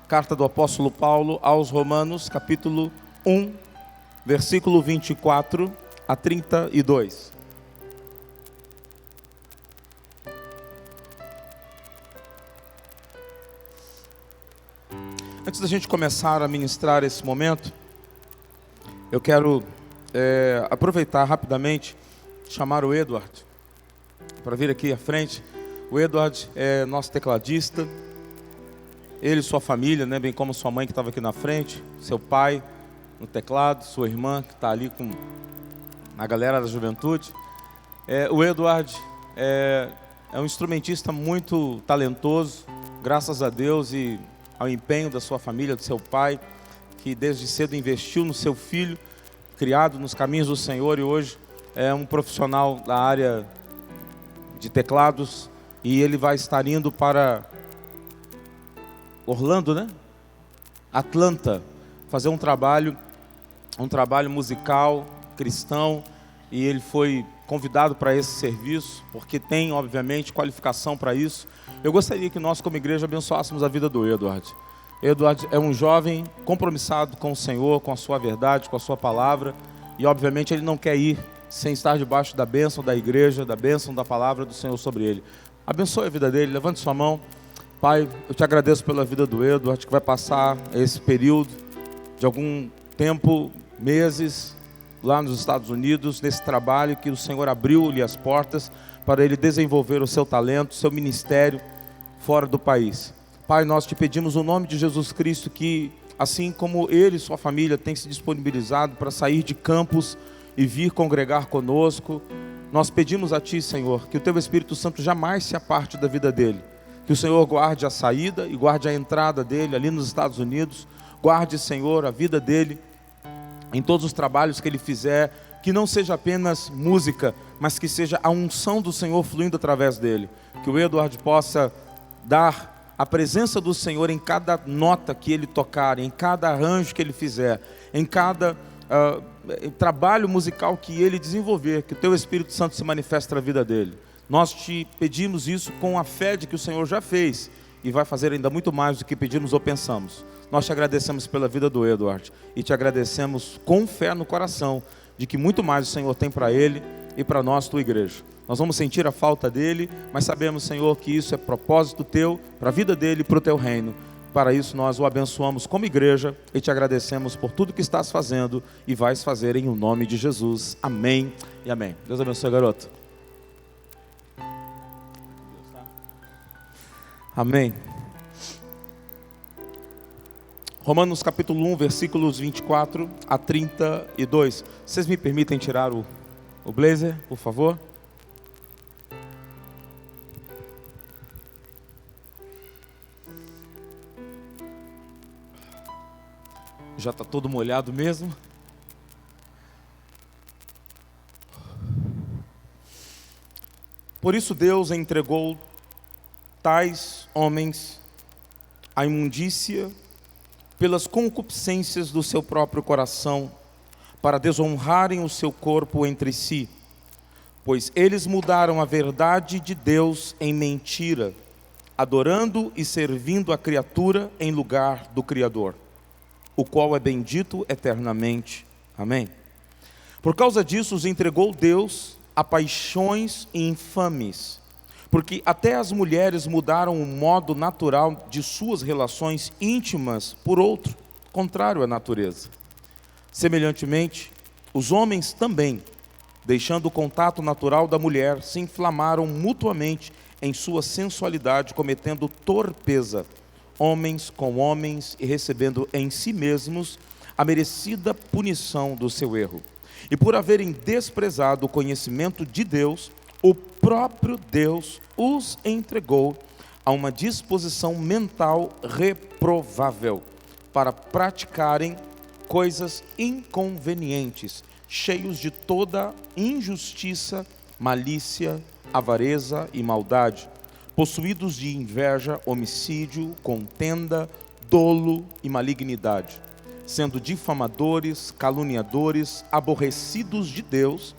Carta do apóstolo Paulo aos Romanos, capítulo 1, versículo 24 a 32. Antes da gente começar a ministrar esse momento, eu quero aproveitar rapidamente, chamar o Edward para vir aqui à frente. O Edward é nosso tecladista, ele e sua família, né, bem como sua mãe que estava aqui na frente, seu pai no teclado, sua irmã que está ali com a galera da juventude. O Edward é um instrumentista muito talentoso, graças a Deus e ao empenho da sua família, do seu pai, que desde cedo investiu no seu filho, criado nos caminhos do Senhor, e hoje é um profissional da área de teclados, e ele vai estar indo para Orlando, né? Atlanta, fazer um trabalho musical, cristão, e ele foi convidado para esse serviço, porque tem, obviamente, qualificação para isso. Eu gostaria que nós, como igreja, abençoássemos a vida do Edward. Edward é um jovem compromissado com o Senhor, com a sua verdade, com a sua palavra, e obviamente ele não quer ir sem estar debaixo da bênção da igreja, da bênção da palavra do Senhor sobre ele. Abençoe a vida dele, levante sua mão. Pai, eu te agradeço pela vida do Edward, que vai passar esse período de algum tempo, meses, lá nos Estados Unidos, nesse trabalho que o Senhor abriu-lhe as portas para ele desenvolver o seu talento, o seu ministério fora do país. Pai, nós te pedimos no nome de Jesus Cristo que, assim como ele e sua família têm se disponibilizado para sair de campos e vir congregar conosco, nós pedimos a Ti, Senhor, que o Teu Espírito Santo jamais se aparte da vida dele. Que o Senhor guarde a saída e guarde a entrada dele ali nos Estados Unidos. Guarde, Senhor, a vida dele em todos os trabalhos que ele fizer. Que não seja apenas música, mas que seja a unção do Senhor fluindo através dele. Que o Edward possa dar a presença do Senhor em cada nota que ele tocar, em cada arranjo que ele fizer, em cada trabalho musical que ele desenvolver. Que o Teu Espírito Santo se manifeste na vida dele. Nós te pedimos isso com a fé de que o Senhor já fez e vai fazer ainda muito mais do que pedimos ou pensamos. Nós te agradecemos pela vida do Edward e te agradecemos com fé no coração de que muito mais o Senhor tem para ele e para nós, tua igreja. Nós vamos sentir a falta dele, mas sabemos, Senhor, que isso é propósito teu, para a vida dele e para o teu reino. Para isso nós o abençoamos como igreja e te agradecemos por tudo que estás fazendo e vais fazer em o nome de Jesus. Amém e amém. Deus abençoe, garoto. Amém. Romanos capítulo 1, versículos 24 a 32. Vocês me permitem tirar o blazer, por favor? Já está todo molhado mesmo. Por isso Deus entregou tais homens à imundícia pelas concupiscências do seu próprio coração, para desonrarem o seu corpo entre si, pois eles mudaram a verdade de Deus em mentira, adorando e servindo a criatura em lugar do Criador, o qual é bendito eternamente. Amém. Por causa disso os entregou Deus a paixões infames, porque até as mulheres mudaram o modo natural de suas relações íntimas por outro, contrário à natureza. Semelhantemente, os homens também, deixando o contato natural da mulher, se inflamaram mutuamente em sua sensualidade, cometendo torpeza, homens com homens, e recebendo em si mesmos a merecida punição do seu erro. E por haverem desprezado o conhecimento de Deus, o próprio Deus os entregou a uma disposição mental reprovável, para praticarem coisas inconvenientes, cheios de toda injustiça, malícia, avareza e maldade, possuídos de inveja, homicídio, contenda, dolo e malignidade, sendo difamadores, caluniadores, aborrecidos de Deus,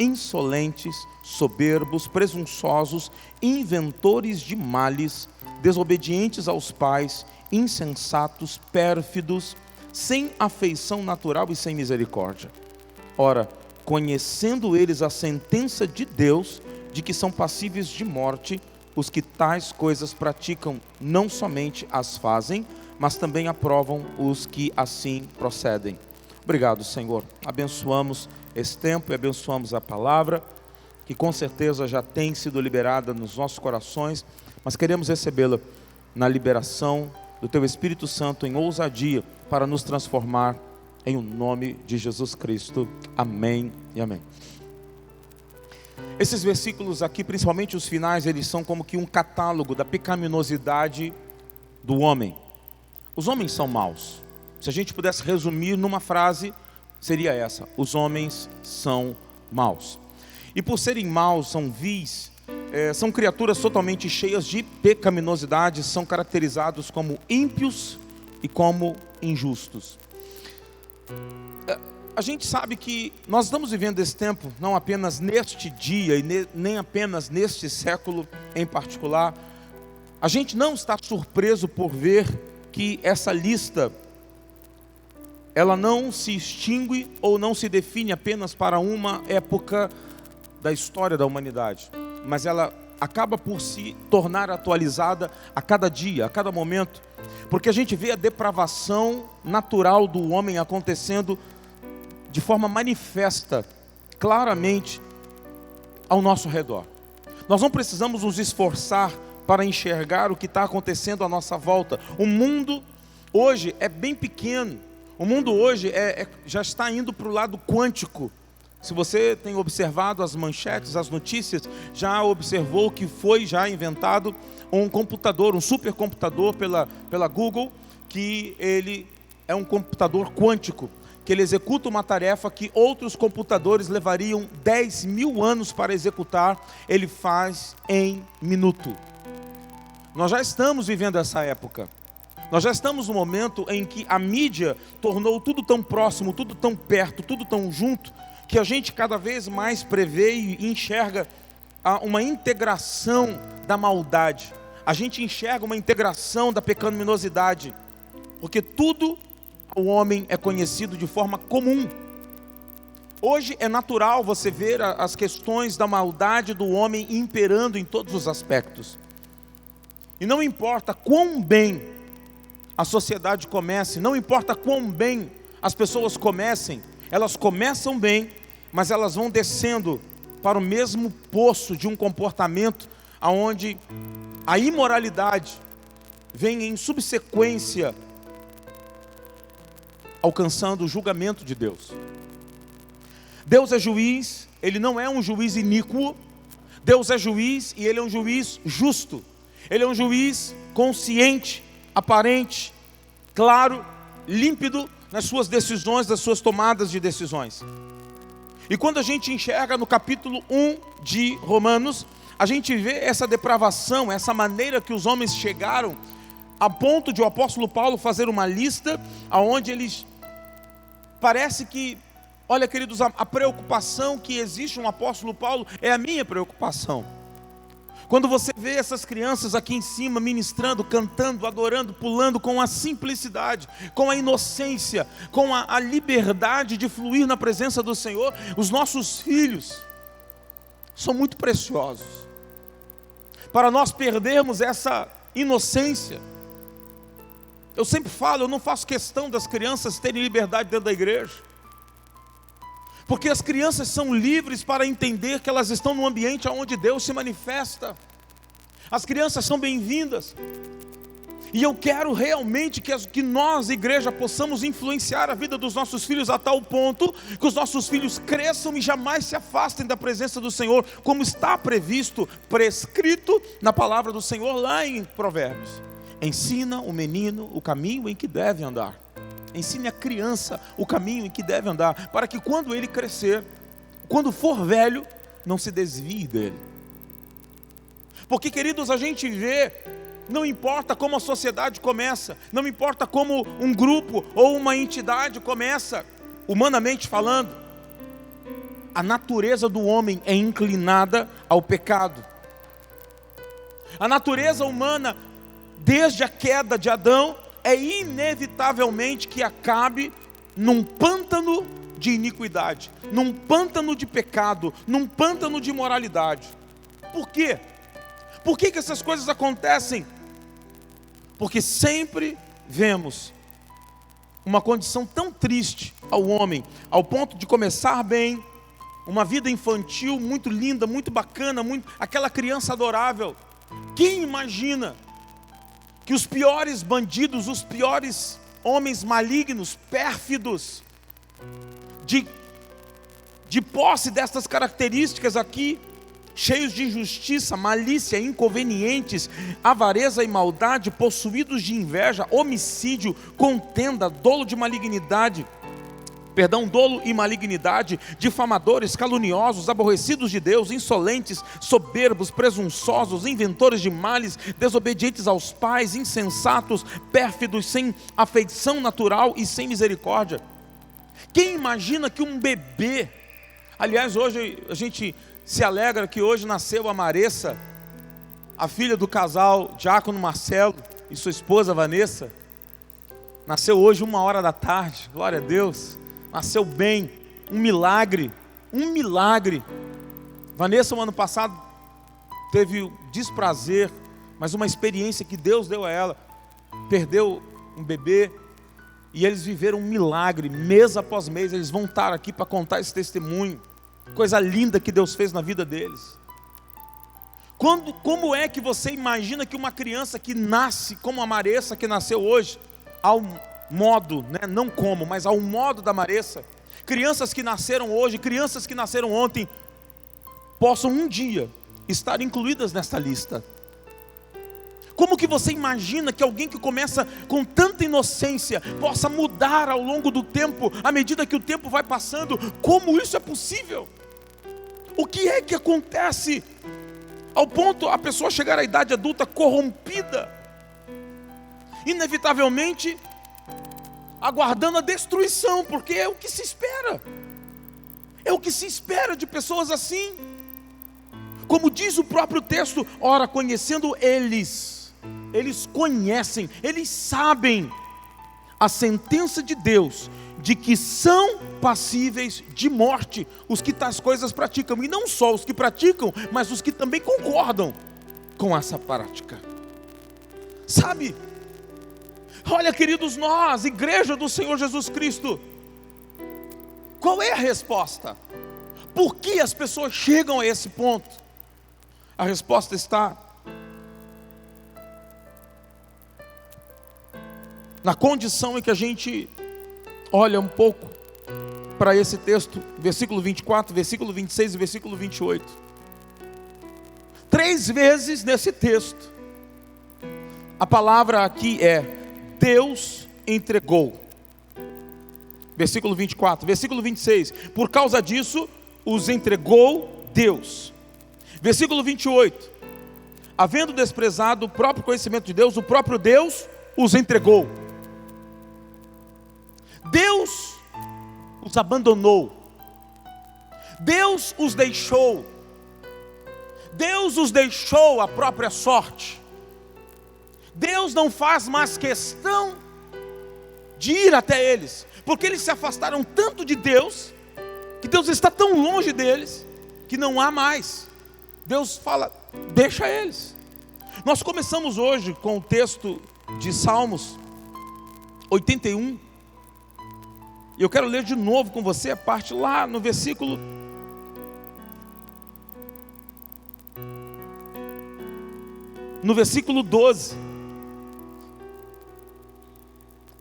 insolentes, soberbos, presunçosos, inventores de males, desobedientes aos pais, insensatos, pérfidos, sem afeição natural e sem misericórdia. Ora, conhecendo eles a sentença de Deus, de que são passíveis de morte, os que tais coisas praticam, não somente as fazem, mas também aprovam os que assim procedem. Obrigado, Senhor. Abençoamos esse tempo e abençoamos a palavra, que com certeza já tem sido liberada nos nossos corações, mas queremos recebê-la na liberação do Teu Espírito Santo em ousadia para nos transformar em o nome de Jesus Cristo. Amém e amém. Esses versículos aqui, principalmente os finais, eles são como que um catálogo da pecaminosidade do homem. Os homens são maus. Se a gente pudesse resumir numa frase, seria essa: os homens são maus. E por serem maus, são vis, são criaturas totalmente cheias de pecaminosidade, são caracterizados como ímpios e como injustos. A gente sabe que nós estamos vivendo esse tempo, não apenas neste dia e nem apenas neste século em particular. A gente não está surpreso por ver que essa lista, ela não se extingue ou não se define apenas para uma época da história da humanidade, mas ela acaba por se tornar atualizada a cada dia, a cada momento, porque a gente vê a depravação natural do homem acontecendo de forma manifesta, claramente, ao nosso redor. Nós não precisamos nos esforçar para enxergar o que está acontecendo à nossa volta. O mundo hoje é bem pequeno. O mundo hoje já está indo para o lado quântico. Se você tem observado as manchetes, as notícias, já observou que foi já inventado um computador, um supercomputador pela Google, que ele é um computador quântico, que ele executa uma tarefa que outros computadores levariam 10.000 anos para executar, ele faz em minuto. Nós já estamos vivendo essa época. Nós já estamos no momento em que a mídia tornou tudo tão próximo, tudo tão perto, tudo tão junto, que a gente cada vez mais prevê e enxerga uma integração da maldade. A gente enxerga uma integração da pecaminosidade, porque tudo o homem é conhecido de forma comum. Hoje é natural você ver as questões da maldade do homem imperando em todos os aspectos. E não importa quão bem a sociedade comece, não importa quão bem as pessoas comecem, elas começam bem, mas elas vão descendo para o mesmo poço de um comportamento onde a imoralidade vem em subsequência, alcançando o julgamento de Deus. Deus é juiz, Ele não é um juiz iníquo. Deus é juiz e Ele é um juiz justo. Ele é um juiz consciente, aparente, claro, límpido nas suas decisões, nas suas tomadas de decisões. E quando a gente enxerga no capítulo 1 de Romanos, a gente vê essa depravação, essa maneira que os homens chegaram, a ponto de o apóstolo Paulo fazer uma lista, onde eles, parece que, olha queridos, a preocupação que existe no apóstolo Paulo é a minha preocupação. Quando você vê essas crianças aqui em cima ministrando, cantando, adorando, pulando com a simplicidade, com a inocência, com a liberdade de fluir na presença do Senhor, os nossos filhos são muito preciosos. Para nós perdermos essa inocência, eu sempre falo, eu não faço questão das crianças terem liberdade dentro da igreja, porque as crianças são livres para entender que elas estão num ambiente onde Deus se manifesta. As crianças são bem-vindas. E eu quero realmente que nós, igreja, possamos influenciar a vida dos nossos filhos a tal ponto que os nossos filhos cresçam e jamais se afastem da presença do Senhor, como está previsto, prescrito na palavra do Senhor lá em Provérbios. Ensina o menino o caminho em que deve andar. Ensine a criança o caminho em que deve andar, para que quando ele crescer, quando for velho, não se desvie dele. Porque, queridos, a gente vê, não importa como a sociedade começa, não importa como um grupo ou uma entidade começa, humanamente falando, a natureza do homem é inclinada ao pecado. A natureza humana, desde a queda de Adão, é inevitavelmente que acabe num pântano de iniquidade, num pântano de pecado, num pântano de imoralidade. Por quê? Por que essas coisas acontecem? Porque sempre vemos uma condição tão triste ao homem, ao ponto de começar bem, uma vida infantil muito linda, muito bacana, aquela criança adorável. Quem imagina que os piores bandidos, os piores homens malignos, pérfidos, de posse destas características aqui, cheios de injustiça, malícia, inconvenientes, avareza e maldade, possuídos de inveja, homicídio, contenda, dolo e malignidade, difamadores, caluniosos, aborrecidos de Deus, insolentes, soberbos, presunçosos, inventores de males, desobedientes aos pais, insensatos, pérfidos, sem afeição natural e sem misericórdia. Quem imagina que um bebê, aliás, hoje a gente se alegra que hoje nasceu a Maressa, a filha do casal Diácono Marcelo e sua esposa Vanessa. Nasceu hoje 1h da tarde, glória a Deus. Nasceu bem, um milagre. Vanessa, no ano passado, teve o desprazer, mas uma experiência que Deus deu a ela. Perdeu um bebê e eles viveram um milagre, mês após mês. Eles vão estar aqui para contar esse testemunho. Coisa linda que Deus fez na vida deles. Como é que você imagina que uma criança que nasce como a Maressa, que nasceu hoje, ao modo, não como, mas ao modo da Maressa, crianças que nasceram hoje, crianças que nasceram ontem, possam um dia estar incluídas nesta lista? Como que você imagina que alguém que começa com tanta inocência possa mudar ao longo do tempo, à medida que o tempo vai passando? Como isso é possível? O que é que acontece ao ponto a pessoa chegar à idade adulta corrompida, inevitavelmente aguardando a destruição, porque é o que se espera. É o que se espera de pessoas assim. Como diz o próprio texto, ora, conhecendo eles conhecem, eles sabem a sentença de Deus, de que são passíveis de morte os que tais coisas praticam, e não só os que praticam, mas os que também concordam com essa prática. Sabe? Olha, queridos, nós, igreja do Senhor Jesus Cristo, qual é a resposta? Por que as pessoas chegam a esse ponto? A resposta está na condição em que a gente olha um pouco para esse texto, versículo 24, versículo 26 e versículo 28. 3 vezes nesse texto, a palavra aqui é Deus entregou. Versículo 24, versículo 26, por causa disso os entregou Deus. Versículo 28, havendo desprezado o próprio conhecimento de Deus, o próprio Deus os entregou. Deus os abandonou, Deus os deixou, Deus os deixou à própria sorte. Deus não faz mais questão de ir até eles, porque eles se afastaram tanto de Deus, que Deus está tão longe deles, que não há mais. Deus fala, deixa eles. Nós começamos hoje com o texto de Salmos 81, e eu quero ler de novo com você a parte lá no versículo 12.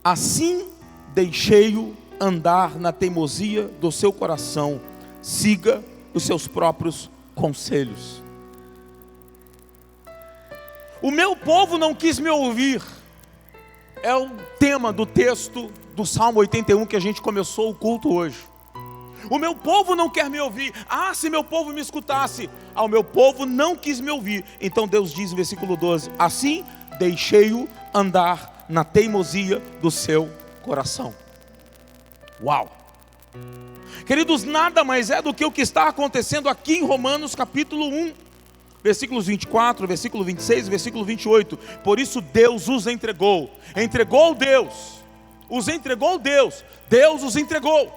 Assim deixei-o andar na teimosia do seu coração, siga os seus próprios conselhos. O meu povo não quis me ouvir, é o tema do texto do Salmo 81 que a gente começou o culto hoje. O meu povo não quer me ouvir. Ah, se meu povo me escutasse. Ah, o meu povo não quis me ouvir. Então Deus diz no versículo 12: assim deixei-o andar na teimosia do seu coração. Uau! Queridos, nada mais é do que o que está acontecendo aqui em Romanos capítulo 1. versículos 24, versículo 26 e versículo 28. Por isso Deus os entregou. Entregou Deus. Os entregou Deus. Deus os entregou.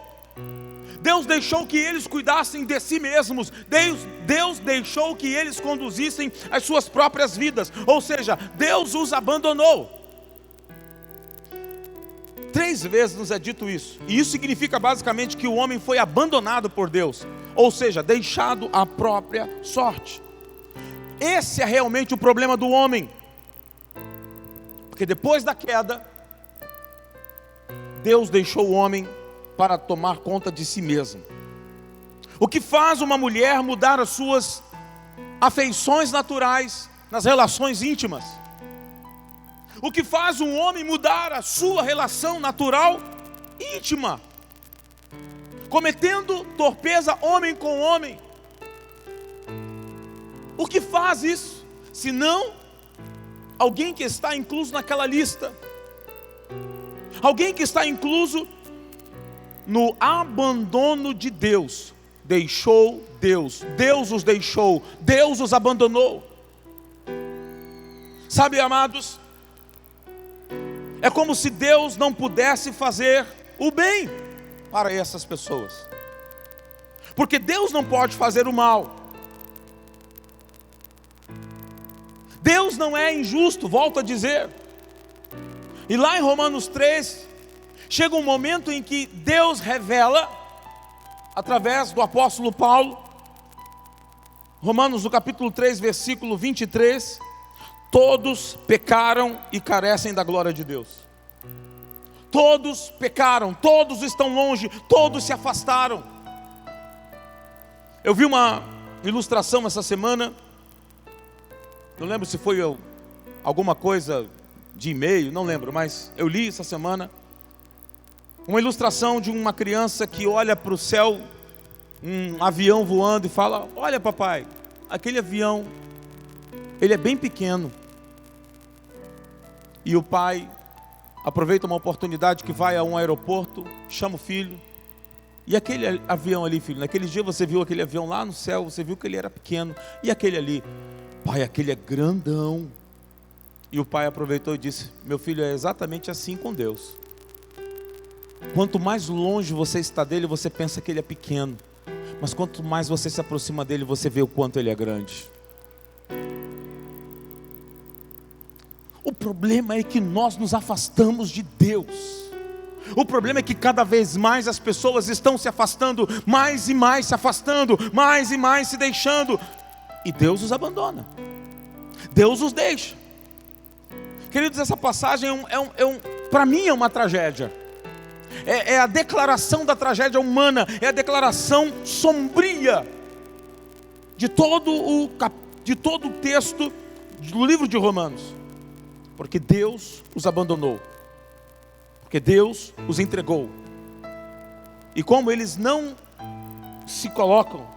Deus deixou que eles cuidassem de si mesmos. Deus deixou que eles conduzissem as suas próprias vidas. Ou seja, Deus os abandonou. 3 vezes nos é dito isso. E isso significa basicamente que o homem foi abandonado por Deus. Ou seja, deixado à própria sorte. Esse é realmente o problema do homem. Porque depois da queda, Deus deixou o homem para tomar conta de si mesmo. O que faz uma mulher mudar as suas afeições naturais nas relações íntimas? O que faz um homem mudar a sua relação natural íntima? Cometendo torpeza homem com homem. O que faz isso? Senão alguém que está incluso naquela lista. Alguém que está incluso no abandono de Deus. Deixou Deus. Deus os deixou. Deus os abandonou. Sabe, amados, é como se Deus não pudesse fazer o bem para essas pessoas. Porque Deus não pode fazer o mal. Deus não é injusto, volto a dizer. E lá em Romanos 3, chega um momento em que Deus revela, através do apóstolo Paulo, Romanos no capítulo 3, versículo 23, todos pecaram e carecem da glória de Deus. Todos pecaram, todos estão longe, todos se afastaram. Eu vi uma ilustração essa semana, não lembro se foi alguma coisa de e-mail, não lembro, mas eu li essa semana uma ilustração de uma criança que olha para o céu, um avião voando e fala: olha papai, aquele avião, ele é bem pequeno. E o pai aproveita uma oportunidade que vai a um aeroporto, chama o filho: e aquele avião ali, filho, naquele dia você viu aquele avião lá no céu, você viu que ele era pequeno, e aquele ali? Pai, aquele é grandão. E o pai aproveitou e disse: meu filho, é exatamente assim com Deus. Quanto mais longe você está dele, você pensa que ele é pequeno. Mas quanto mais você se aproxima dele, você vê o quanto ele é grande. O problema é que nós nos afastamos de Deus. O problema é que cada vez mais as pessoas estão se afastando, mais e mais se afastando, mais e mais se deixando. E Deus os abandona. Deus os deixa. Queridos, essa passagem para mim é uma tragédia. É a declaração da tragédia humana. É a declaração sombria de todo o texto do livro de Romanos. Porque Deus os abandonou. Porque Deus os entregou. E como eles não se colocam,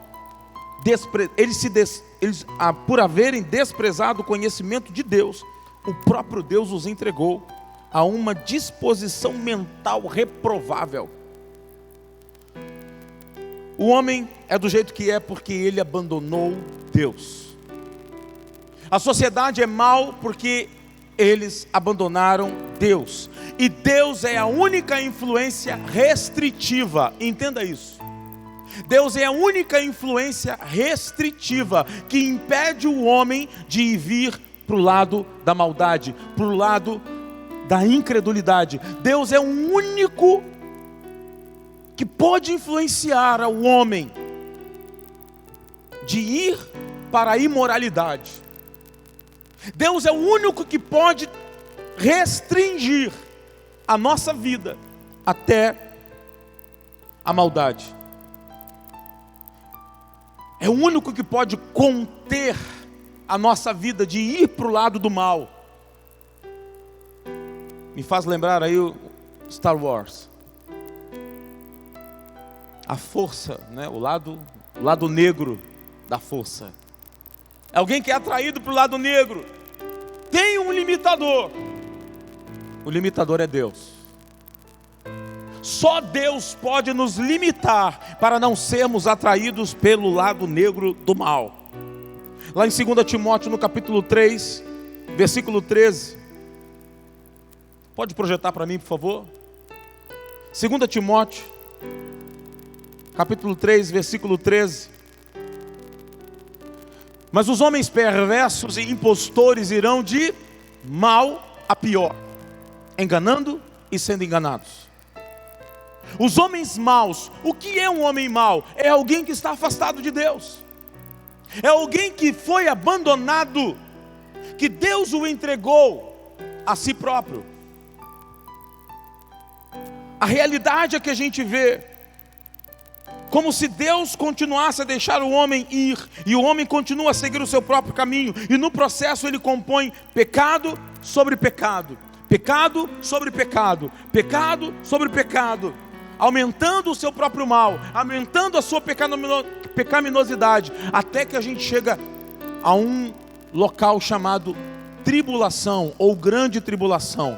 por haverem desprezado o conhecimento de Deus, o próprio Deus os entregou a uma disposição mental reprovável. O homem é do jeito que é porque ele abandonou Deus. A sociedade é mal porque eles abandonaram Deus. E Deus é a única influência restritiva. Entenda isso. Deus é a única influência restritiva que impede o homem de vir para o lado da maldade, para o lado da incredulidade. Deus é o único que pode influenciar o homem de ir para a imoralidade. Deus é o único que pode restringir a nossa vida até a maldade. É o único que pode conter a nossa vida de ir para o lado do mal. Me faz lembrar aí o Star Wars. A força, né? o lado negro da força. Alguém que é atraído para o lado negro tem um limitador. O limitador é Deus. Só Deus pode nos limitar para não sermos atraídos pelo lado negro do mal. Lá em 2 Timóteo, no capítulo 3, versículo 13. Pode projetar para mim, por favor? 2 Timóteo, capítulo 3, versículo 13. Mas os homens perversos e impostores irão de mal a pior, enganando e sendo enganados. Os homens maus, o que é um homem mau? É alguém que está afastado de Deus. É alguém que foi abandonado, que Deus o entregou a si próprio. A realidade é que a gente vê como se Deus continuasse a deixar o homem ir, e o homem continua a seguir o seu próprio caminho, e no processo ele compõe pecado sobre pecado, pecado sobre pecado, pecado sobre pecado, aumentando o seu próprio mal, aumentando a sua pecaminosidade, até que a gente chega a um local chamado tribulação, ou grande tribulação,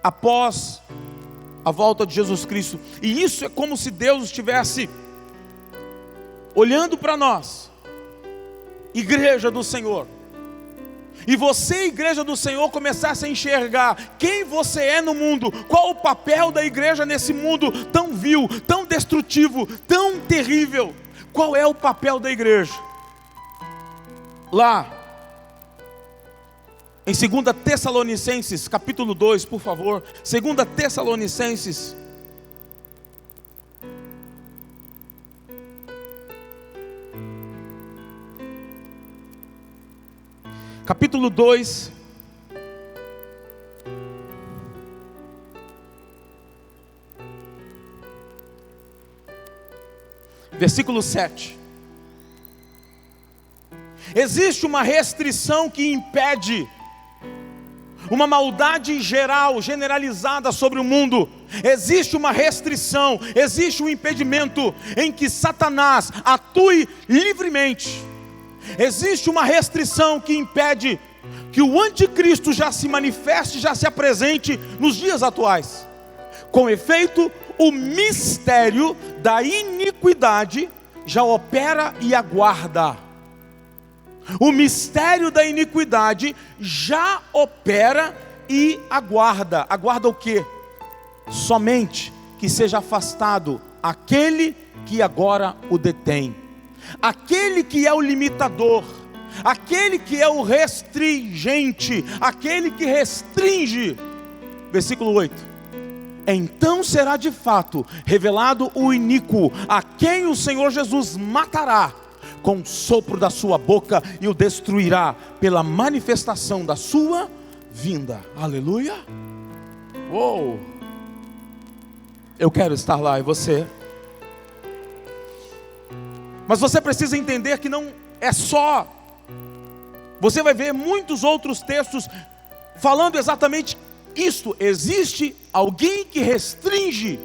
após a volta de Jesus Cristo. E isso é como se Deus estivesse olhando para nós, igreja do Senhor, e você, igreja do Senhor, começasse a enxergar quem você é no mundo, qual o papel da igreja nesse mundo tão vil, tão destrutivo, tão terrível. Qual é o papel da igreja? Lá em 2 Tessalonicenses, capítulo 2, por favor. 2 Tessalonicenses, capítulo 2, versículo 7. Existe uma restrição que impede uma maldade geral, generalizada sobre o mundo. Existe uma restrição, existe um impedimento em que Satanás atue livremente. Existe uma restrição que impede que o anticristo já se manifeste, já se apresente nos dias atuais. Com efeito, o mistério da iniquidade já opera e aguarda. O mistério da iniquidade já opera e aguarda. Aguarda o quê? Somente que seja afastado aquele que agora o detém, aquele que é o limitador, aquele que é o restringente, aquele que restringe. Versículo 8. Então será de fato revelado o iníquo, a quem o Senhor Jesus matará com o sopro da sua boca, e o destruirá pela manifestação da sua vinda. Aleluia. Uou. Eu quero estar lá, e você? Mas você precisa entender que não é só. Você vai ver muitos outros textos falando exatamente isto. Existe alguém que restringe,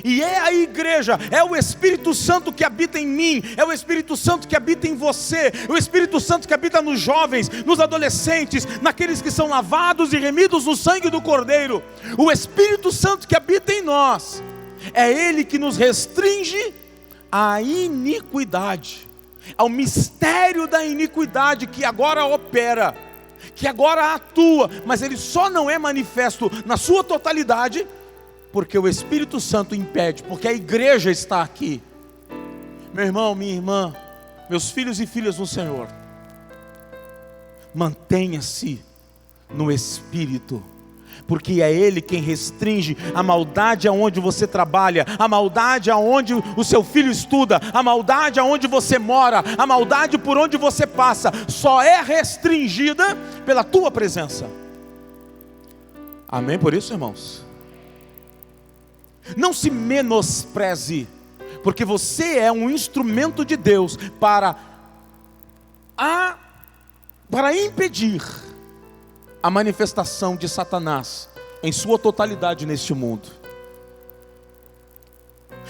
e é a igreja, é o Espírito Santo que habita em mim, é o Espírito Santo que habita em você, é o Espírito Santo que habita nos jovens, nos adolescentes, naqueles que são lavados e remidos no sangue do Cordeiro. O Espírito Santo que habita em nós, é Ele que nos restringe à iniquidade, ao mistério da iniquidade que agora opera, que agora atua, mas ele só não é manifesto na sua totalidade, porque o Espírito Santo impede, porque a igreja está aqui. Meu irmão, minha irmã, meus filhos e filhas no Senhor, mantenha-se no Espírito, porque é Ele quem restringe a maldade aonde você trabalha, a maldade aonde o seu filho estuda, a maldade aonde você mora, a maldade por onde você passa, só é restringida pela tua presença. Amém por isso, irmãos? Não se menospreze, porque você é um instrumento de Deus para impedir a manifestação de Satanás em sua totalidade neste mundo.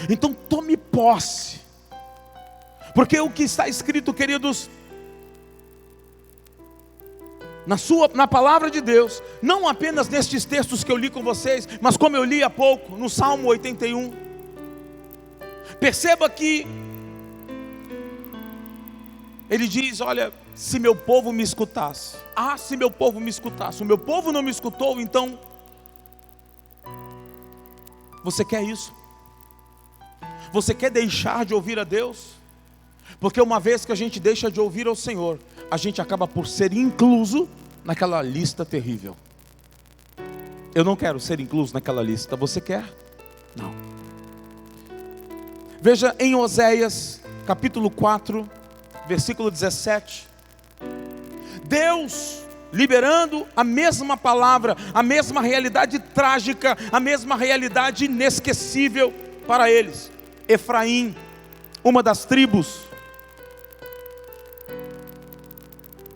Então tome posse, porque o que está escrito, queridos, na palavra de Deus, não apenas nestes textos que eu li com vocês, mas como eu li há pouco, no Salmo 81, perceba que Ele diz: olha, se meu povo me escutasse. Ah, se meu povo me escutasse. O meu povo não me escutou, então você quer isso? Você quer deixar de ouvir a Deus? Porque uma vez que a gente deixa de ouvir ao Senhor, a gente acaba por ser incluso naquela lista terrível. Eu não quero ser incluso naquela lista. Você quer? Não. Veja em Oséias, capítulo 4, versículo 17. Deus liberando a mesma palavra, a mesma realidade trágica, a mesma realidade inesquecível para eles. Efraim, uma das tribos.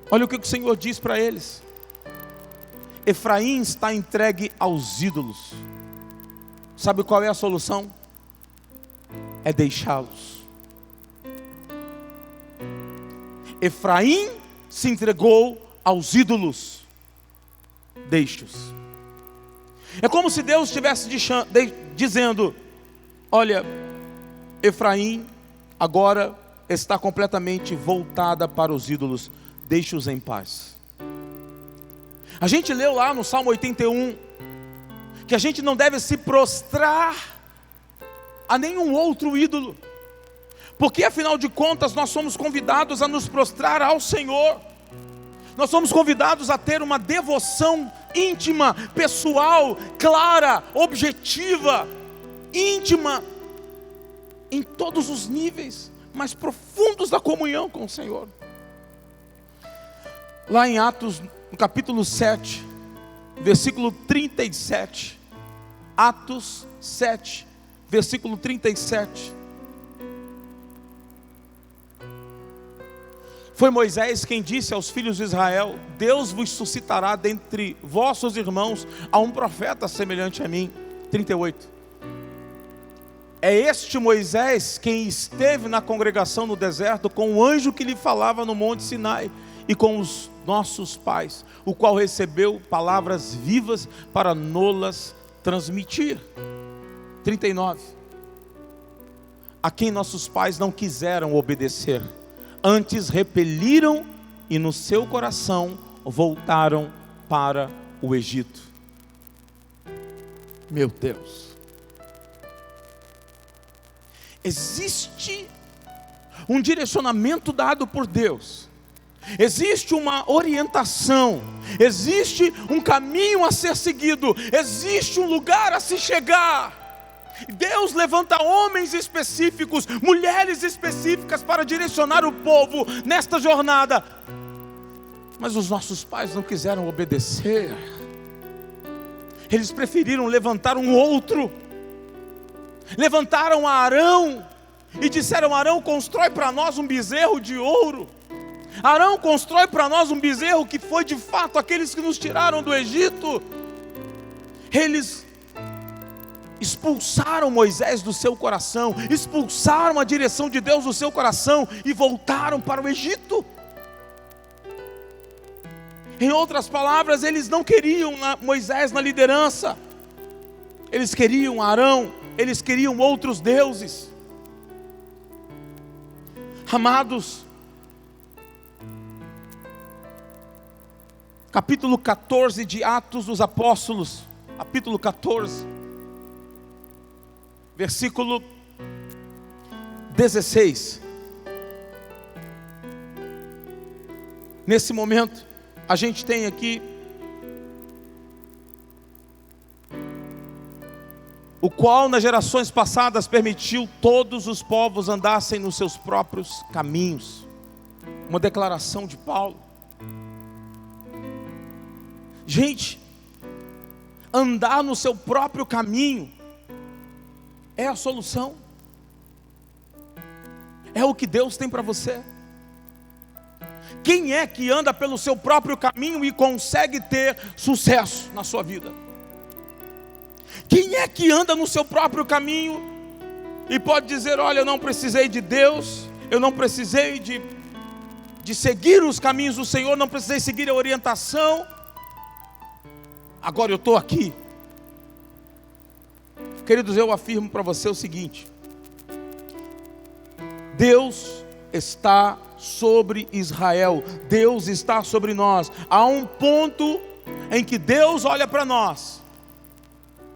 Olha o que o Senhor diz para eles: Efraim está entregue aos ídolos. Sabe qual é a solução? É deixá-los. Efraim se entregou aos ídolos. Deixe-os. É como se Deus estivesse dizendo: olha, Efraim agora está completamente voltada para os ídolos. Deixe-os em paz. A gente leu lá no Salmo 81 que a gente não deve se prostrar a nenhum outro ídolo, porque afinal de contas nós somos convidados a nos prostrar ao Senhor. Nós somos convidados a ter uma devoção íntima, pessoal, clara, objetiva, íntima, em todos os níveis mais profundos da comunhão com o Senhor. Lá em Atos, no capítulo 7, versículo 37. Atos 7, versículo 37. Foi Moisés quem disse aos filhos de Israel: Deus vos suscitará dentre vossos irmãos a um profeta semelhante a mim. 38. É este Moisés quem esteve na congregação no deserto com o anjo que lhe falava no monte Sinai e com os nossos pais, o qual recebeu palavras vivas para nolas transmitir. 39. A quem nossos pais não quiseram obedecer, antes repeliram e no seu coração voltaram para o Egito. Meu Deus. Existe um direcionamento dado por Deus. Existe uma orientação. Existe um caminho a ser seguido. Existe um lugar a se chegar. Deus levanta homens específicos, mulheres específicas para direcionar o povo nesta jornada. Mas os nossos pais não quiseram obedecer. Eles preferiram levantar um outro. Levantaram a Arão e disseram: Arão, constrói para nós um bezerro de ouro. Arão, constrói para nós um bezerro que foi de fato aqueles que nos tiraram do Egito. Eles expulsaram Moisés do seu coração, expulsaram a direção de Deus do seu coração e voltaram para o Egito. Em outras palavras, eles não queriam Moisés na liderança. Eles queriam Arão, eles queriam outros deuses. Amados, capítulo 14 de Atos dos Apóstolos, capítulo 14, versículo 16. Nesse momento, a gente tem aqui o qual nas gerações passadas permitiu todos os povos andassem nos seus próprios caminhos. Uma declaração de Paulo. Gente, andar no seu próprio caminho é a solução. É o que Deus tem para você. Quem é que anda pelo seu próprio caminho e consegue ter sucesso na sua vida? Quem é que anda no seu próprio caminho e pode dizer: olha, eu não precisei de Deus, eu não precisei de seguir os caminhos do Senhor, não precisei seguir a orientação, agora eu estou aqui. Queridos, eu afirmo para você o seguinte: Deus está sobre Israel. Deus está sobre nós. Há um ponto em que Deus olha para nós,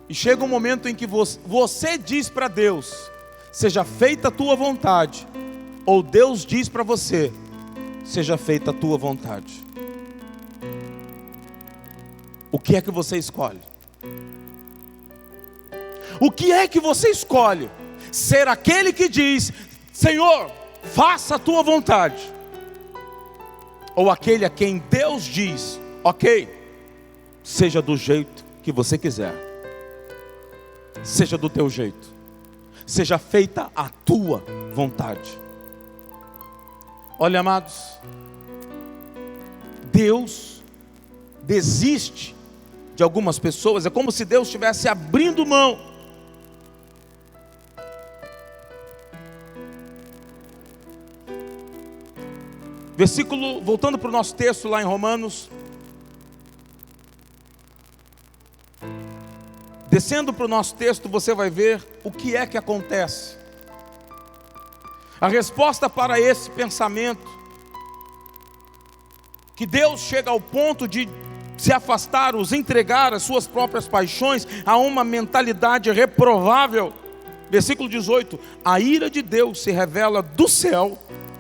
e chega um momento em que você diz para Deus: seja feita a tua vontade. Ou Deus diz para você: seja feita a tua vontade. O que é que você escolhe? O que é que você escolhe? Ser aquele que diz: Senhor, faça a tua vontade. Ou aquele a quem Deus diz: ok, seja do jeito que você quiser, seja do teu jeito, seja feita a tua vontade. Olha, amados, Deus desiste de algumas pessoas. É como se Deus estivesse abrindo mão. Versículo, voltando para o nosso texto lá em Romanos, descendo para o nosso texto, você vai ver o que é que acontece. A resposta para esse pensamento, que Deus chega ao ponto de se afastar, os entregar às suas próprias paixões, a uma mentalidade reprovável. Versículo 18: a ira de Deus se revela do céu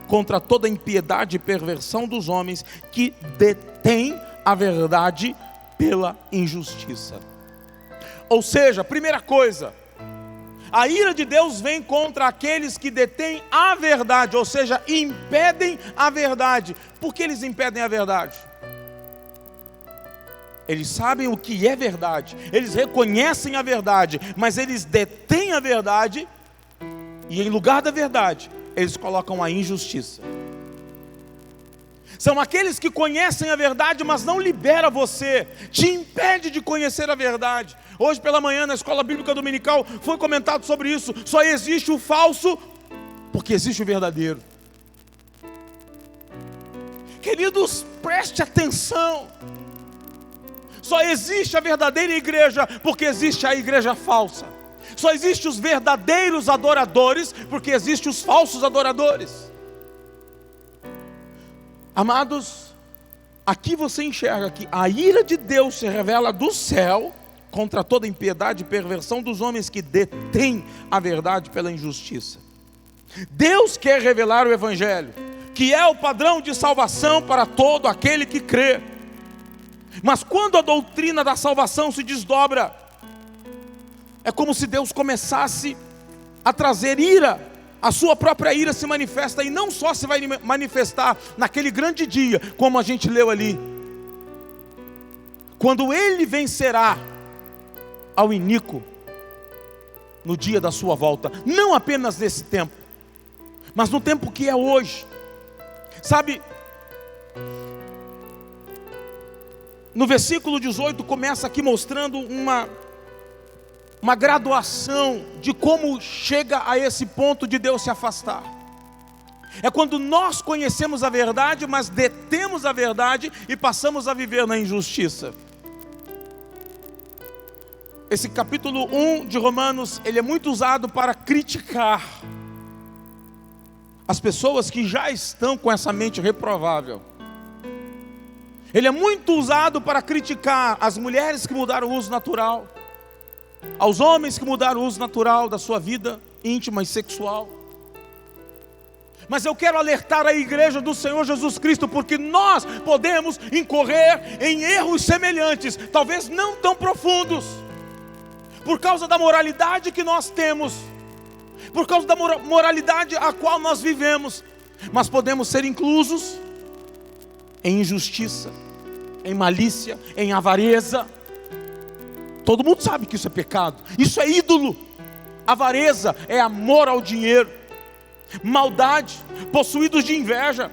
contra toda impiedade e perversão dos homens que detêm a verdade pela injustiça. Ou seja, primeira coisa, a ira de Deus vem contra aqueles que detêm a verdade, ou seja, impedem a verdade. Por que eles impedem a verdade? Eles sabem o que é verdade, eles reconhecem a verdade, mas eles detêm a verdade, e em lugar da verdade, eles colocam a injustiça. São aqueles que conhecem a verdade, mas não libera você, te impede de conhecer a verdade. Hoje pela manhã na escola bíblica dominical foi comentado sobre isso. Só existe o falso porque existe o verdadeiro. Queridos, preste atenção. Só existe a verdadeira igreja porque existe a igreja falsa. Só existem os verdadeiros adoradores porque existem os falsos adoradores. Amados, aqui você enxerga que a ira de Deus se revela do céu contra toda impiedade e perversão dos homens que detêm a verdade pela injustiça. Deus quer revelar o Evangelho, que é o padrão de salvação para todo aquele que crê. Mas quando a doutrina da salvação se desdobra, é como se Deus começasse a trazer ira. A sua própria ira se manifesta, e não só se vai manifestar naquele grande dia, como a gente leu ali, quando Ele vencerá ao iníquo no dia da sua volta. Não apenas nesse tempo, mas no tempo que é hoje. Sabe, no versículo 18 começa aqui mostrando uma graduação de como chega a esse ponto de Deus se afastar. É quando nós conhecemos a verdade, mas detemos a verdade e passamos a viver na injustiça. Esse capítulo 1 de Romanos, ele é muito usado para criticar as pessoas que já estão com essa mente reprovável. Ele é muito usado para criticar as mulheres que mudaram o uso natural, aos homens que mudaram o uso natural da sua vida íntima e sexual. Mas eu quero alertar a igreja do Senhor Jesus Cristo, porque nós podemos incorrer em erros semelhantes, talvez não tão profundos, por causa da moralidade que nós temos, por causa da moralidade a qual nós vivemos, mas podemos ser inclusos em injustiça, em malícia, em avareza. Todo mundo sabe que isso é pecado, isso é ídolo. Avareza é amor ao dinheiro, maldade, possuídos de inveja.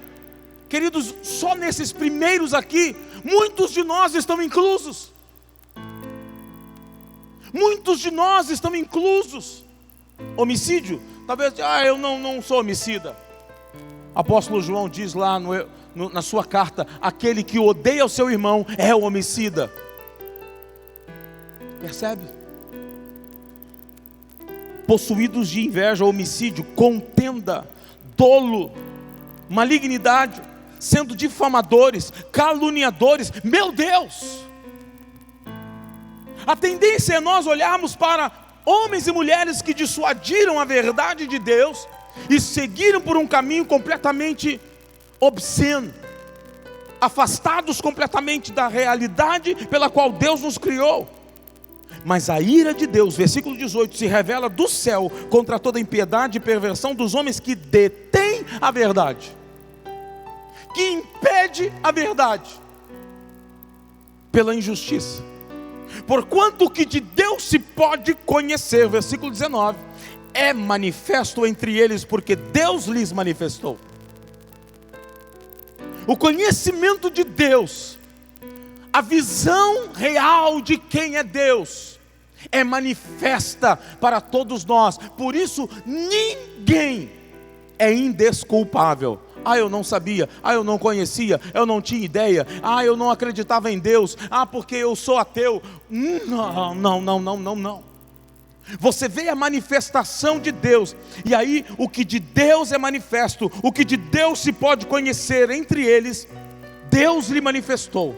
Queridos, só nesses primeiros aqui, muitos de nós estão inclusos. Muitos de nós estão inclusos. Homicídio, talvez, eu não sou homicida. Apóstolo João diz lá na sua carta: aquele que odeia o seu irmão é o homicida. Percebe? Possuídos de inveja, homicídio, contenda, dolo, malignidade, sendo difamadores, caluniadores. Meu Deus! A tendência é nós olharmos para homens e mulheres que dissuadiram a verdade de Deus e seguiram por um caminho completamente obsceno, afastados completamente da realidade pela qual Deus nos criou. Mas a ira de Deus, versículo 18, se revela do céu contra toda impiedade e perversão dos homens que detêm a verdade, que impede a verdade pela injustiça. Porquanto o que de Deus se pode conhecer, versículo 19, é manifesto entre eles, porque Deus lhes manifestou. O conhecimento de Deus, a visão real de quem é Deus, é manifesta para todos nós. Por isso ninguém é indesculpável. Eu não sabia, eu não conhecia, eu não tinha ideia, eu não acreditava em Deus, porque eu sou ateu. Não. Você vê a manifestação de Deus, e aí o que de Deus é manifesto, o que de Deus se pode conhecer entre eles, Deus lhe manifestou.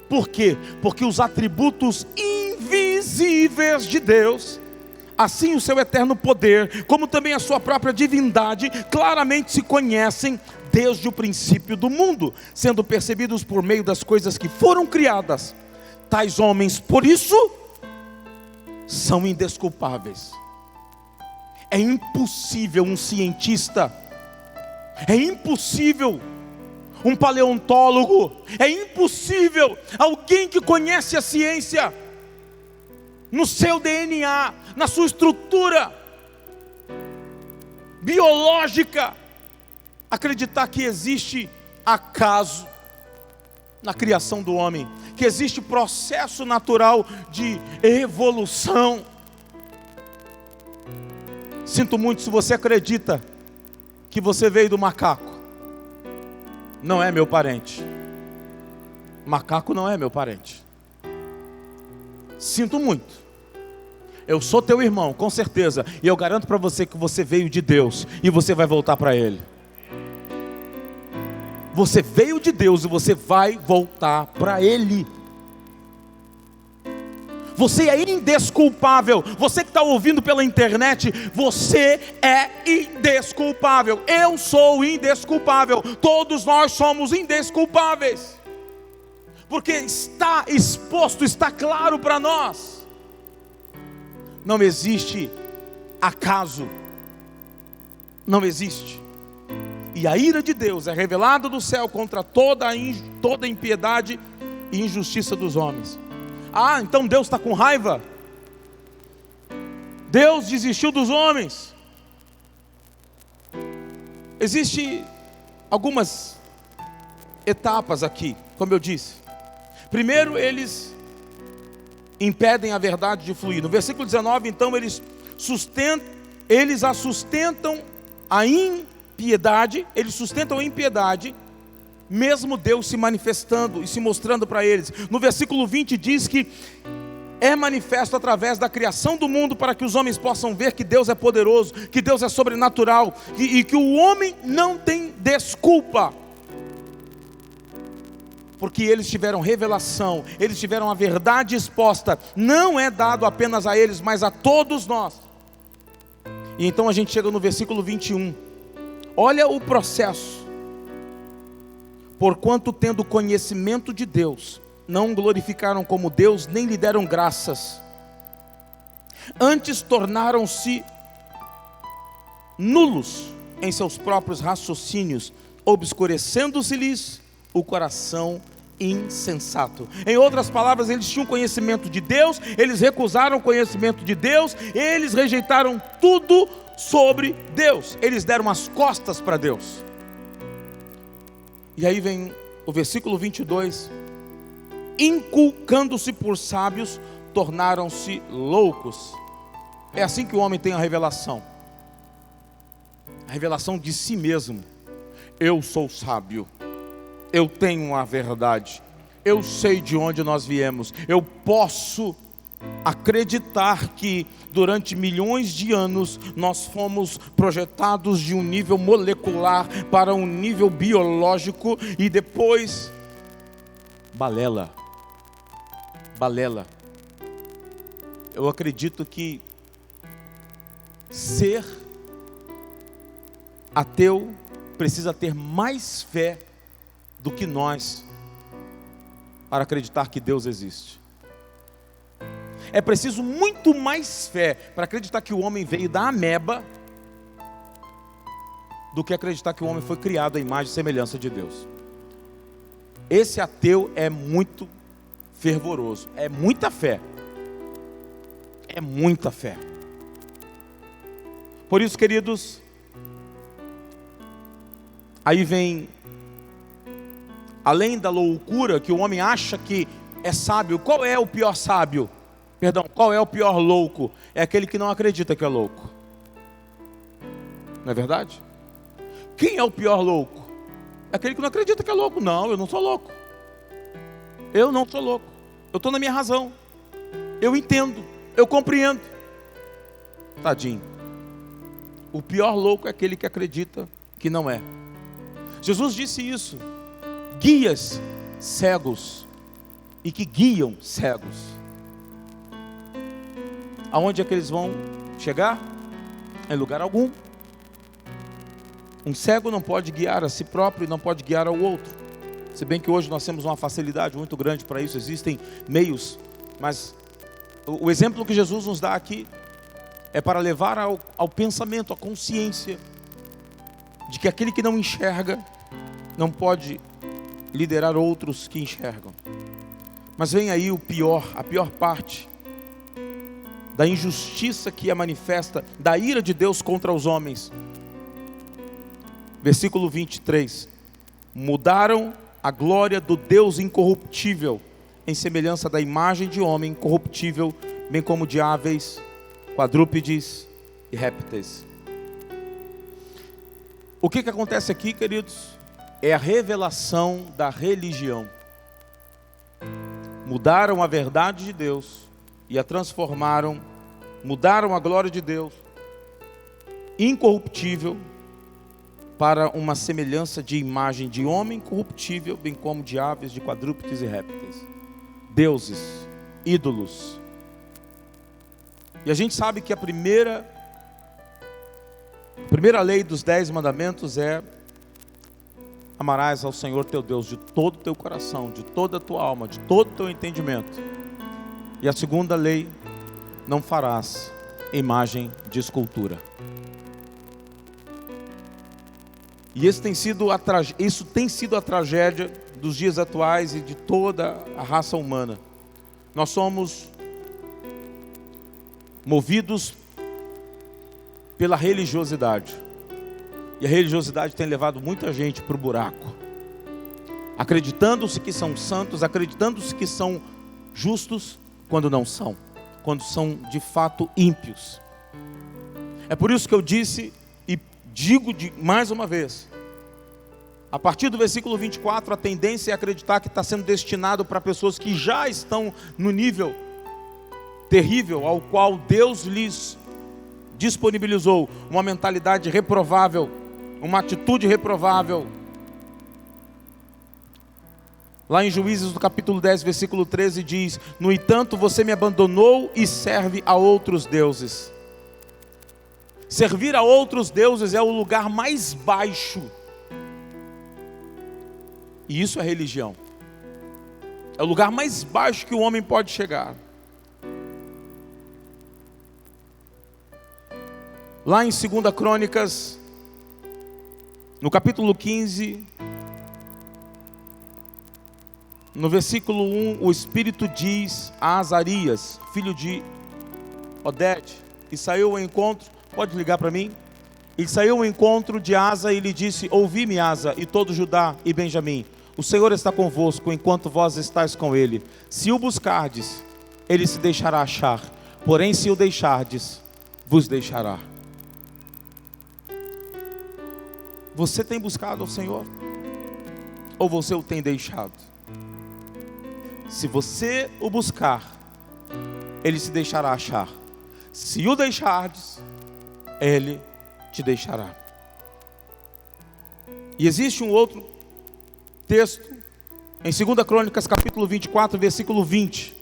Por quê? Porque os atributos invisíveis de Deus, assim o seu eterno poder, como também a sua própria divindade, claramente se conhecem desde o princípio do mundo, sendo percebidos por meio das coisas que foram criadas. Tais homens, por isso, são indesculpáveis. É impossível um cientista, é impossível um paleontólogo, é impossível alguém que conhece a ciência, no seu DNA, na sua estrutura biológica, acreditar que existe acaso na criação do homem, que existe processo natural de evolução. Sinto muito se você acredita que você veio do macaco. Não é meu parente. Macaco não é meu parente. Sinto muito. Eu sou teu irmão, com certeza. E eu garanto para você que você veio de Deus e você vai voltar para Ele. Você veio de Deus e você vai voltar para Ele. Você é indesculpável. Você que está ouvindo pela internet, você é indesculpável. Eu sou indesculpável. Todos nós somos indesculpáveis. Porque está exposto, está claro para nós. Não existe acaso. Não existe. E a ira de Deus é revelada do céu contra toda impiedade e injustiça dos homens. Então Deus está com raiva? Deus desistiu dos homens? Existem algumas etapas aqui, como eu disse. Primeiro, eles impedem a verdade de fluir. No versículo 19, então, eles sustentam a impiedade, mesmo Deus se manifestando e se mostrando para eles. No versículo 20 diz que é manifesto através da criação do mundo, para que os homens possam ver que Deus é poderoso, que Deus é sobrenatural, e que o homem não tem desculpa, porque eles tiveram revelação, eles tiveram a verdade exposta. Não é dado apenas a eles, mas a todos nós. E então a gente chega no versículo 21. Olha o processo. Porquanto, tendo conhecimento de Deus, não glorificaram como Deus, nem lhe deram graças. Antes tornaram-se nulos em seus próprios raciocínios, obscurecendo-se-lhes o coração insensato. Em outras palavras, eles tinham conhecimento de Deus, eles recusaram o conhecimento de Deus, eles rejeitaram tudo sobre Deus, eles deram as costas para Deus. E aí vem o versículo 22. Inculcando-se por sábios, tornaram-se loucos. É assim que o homem tem a revelação de si mesmo. Eu sou sábio, eu tenho a verdade, eu sei de onde nós viemos, eu posso acreditar que durante milhões de anos nós fomos projetados de um nível molecular para um nível biológico e depois balela. Eu acredito que ser ateu precisa ter mais fé do que nós para acreditar que Deus existe. É preciso muito mais fé para acreditar que o homem veio da ameba do que acreditar que o homem foi criado à imagem e semelhança de Deus. Esse ateu é muito fervoroso, é muita fé. É muita fé. Por isso, queridos, aí vem, além da loucura que o homem acha que é sábio. Qual é o pior sábio? Perdão, qual é o pior louco? É aquele que não acredita que é louco. Não é verdade? Quem é o pior louco? É aquele que não acredita que é louco. Não, eu não sou louco. Eu não sou louco. Eu estou na minha razão. Eu entendo. Eu compreendo. Tadinho. O pior louco é aquele que acredita que não é. Jesus disse isso. Guias cegos e que guiam cegos. Aonde é que eles vão chegar? Em lugar algum. Um cego não pode guiar a si próprio e não pode guiar ao outro. Se bem que hoje nós temos uma facilidade muito grande para isso, existem meios, mas o exemplo que Jesus nos dá aqui é para levar ao pensamento, à consciência de que aquele que não enxerga não pode liderar outros que enxergam. Mas vem aí a pior parte da injustiça que é manifesta, da ira de Deus contra os homens. Versículo 23. Mudaram a glória do Deus incorruptível em semelhança da imagem de homem corruptível, bem como de aves, quadrúpedes e répteis. O que acontece aqui, queridos? É a revelação da religião. Mudaram a verdade de Deus e a transformaram, mudaram a glória de Deus, incorruptível, para uma semelhança de imagem de homem corruptível, bem como de aves, de quadrúpedes e répteis. Deuses, ídolos. E a gente sabe que a primeira lei dos 10 mandamentos é: amarás ao Senhor teu Deus de todo o teu coração, de toda a tua alma, de todo o teu entendimento. E a segunda lei: não farás imagem de escultura. E isso tem sido a tragédia dos dias atuais e de toda a raça humana. Nós somos movidos pela religiosidade. E a religiosidade tem levado muita gente para o buraco. Acreditando-se que são santos, acreditando-se que são justos, quando não são. Quando são de fato ímpios. É por isso que eu disse e digo mais uma vez. A partir do versículo 24, a tendência é acreditar que está sendo destinado para pessoas que já estão no nível terrível ao qual Deus lhes disponibilizou uma mentalidade reprovável, uma atitude reprovável. Lá em Juízes, no capítulo 10, versículo 13, diz: no entanto, você me abandonou e serve a outros deuses. Servir a outros deuses é o lugar mais baixo. E isso é religião. É o lugar mais baixo que o homem pode chegar. Lá em 2 Crônicas, no capítulo 15, no versículo 1, o Espírito diz a Azarias, filho de Odede, que saiu ao encontro, pode ligar para mim? Ele saiu ao encontro de Asa e lhe disse: ouvi-me, Asa, e todo Judá e Benjamim, o Senhor está convosco enquanto vós estáis com ele. Se o buscardes, ele se deixará achar, porém se o deixardes, vos deixará. Você tem buscado ao Senhor? Ou você o tem deixado? Se você o buscar, ele se deixará achar. Se o deixardes, ele te deixará. E existe um outro texto em 2 Crônicas capítulo 24, versículo 20.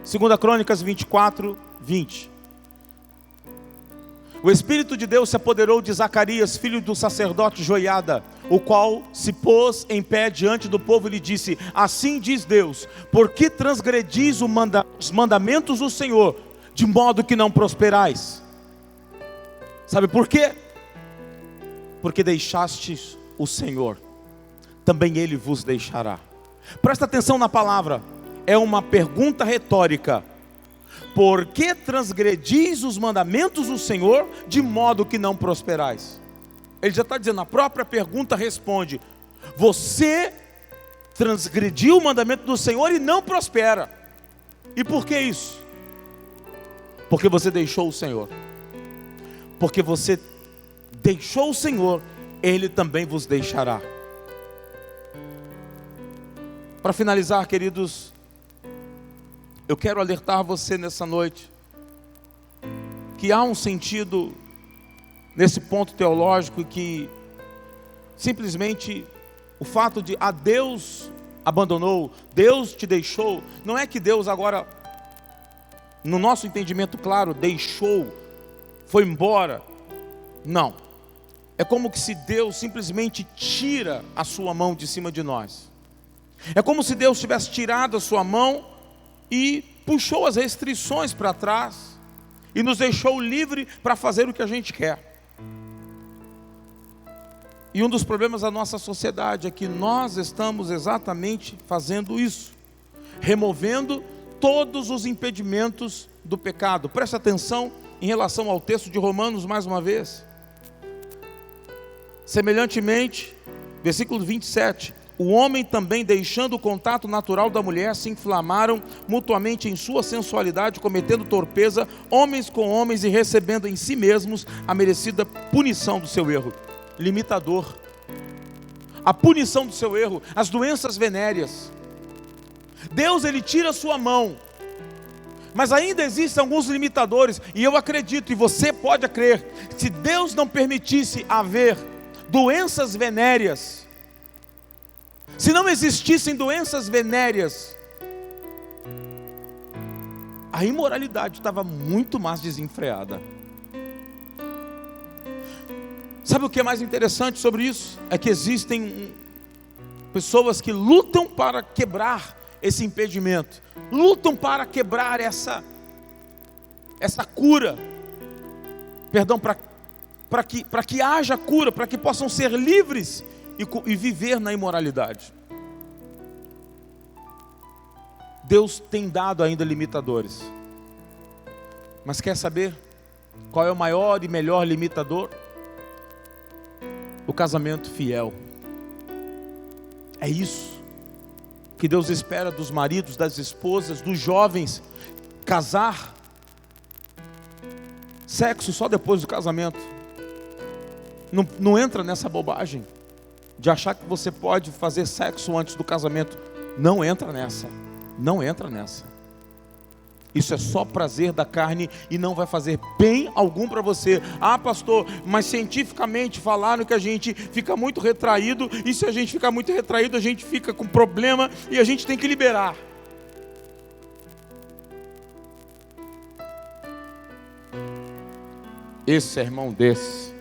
2 Crônicas 24, 20. O Espírito de Deus se apoderou de Zacarias, filho do sacerdote Joiada, o qual se pôs em pé diante do povo e lhe disse: assim diz Deus, por que transgredis os mandamentos do Senhor, de modo que não prosperais? Sabe por quê? Porque deixastes o Senhor, também Ele vos deixará. Presta atenção na palavra, é uma pergunta retórica. Por que transgredis os mandamentos do Senhor, de modo que não prosperais? Ele já está dizendo, a própria pergunta responde: você transgrediu o mandamento do Senhor e não prospera. E por que isso? Porque você deixou o Senhor. Porque você deixou o Senhor, Ele também vos deixará. Para finalizar, queridos, eu quero alertar você nessa noite que há um sentido nesse ponto teológico que simplesmente o fato de Deus abandonou, Deus te deixou, não é que Deus agora, no nosso entendimento claro, deixou, foi embora. Não. É como se Deus simplesmente tira a sua mão de cima de nós. É como se Deus tivesse tirado a sua mão e puxou as restrições para trás e nos deixou livre para fazer o que a gente quer. E um dos problemas da nossa sociedade é que nós estamos exatamente fazendo isso, removendo todos os impedimentos do pecado. Preste atenção em relação ao texto de Romanos mais uma vez. Semelhantemente, versículo 27, o homem também, deixando o contato natural da mulher, se inflamaram mutuamente em sua sensualidade, cometendo torpeza, homens com homens, e recebendo em si mesmos a merecida punição do seu erro. Limitador. A punição do seu erro, as doenças venéreas. Deus, Ele tira a sua mão, mas ainda existem alguns limitadores, e eu acredito, e você pode crer, se Deus não permitisse haver doenças venéreas, se não existissem doenças venéreas, a imoralidade estava muito mais desenfreada. Sabe o que é mais interessante sobre isso? É que existem pessoas que lutam para quebrar esse impedimento, lutam para quebrar essa cura, perdão, para que haja cura, para que possam ser livres e viver na imoralidade. Deus tem dado ainda limitadores, mas quer saber qual é o maior e melhor limitador? O casamento fiel. É isso que Deus espera dos maridos, das esposas, dos jovens. Casar, sexo só depois do casamento. Não entra nessa bobagem de achar que você pode fazer sexo antes do casamento. Não entra nessa. Não entra nessa. Isso é só prazer da carne e não vai fazer bem algum para você. Ah, pastor, mas cientificamente falaram que a gente fica muito retraído, e se a gente ficar muito retraído, a gente fica com problema e a gente tem que liberar. Esse sermão desse.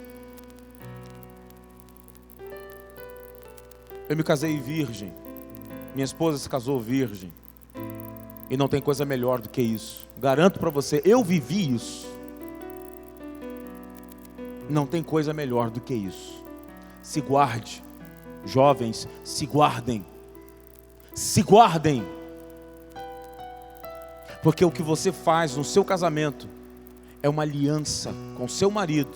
Eu me casei virgem, minha esposa se casou virgem, e não tem coisa melhor do que isso. Garanto para você, eu vivi isso. Não tem coisa melhor do que isso. Se guarde, jovens, se guardem. Se guardem. Porque o que você faz no seu casamento é uma aliança com seu marido,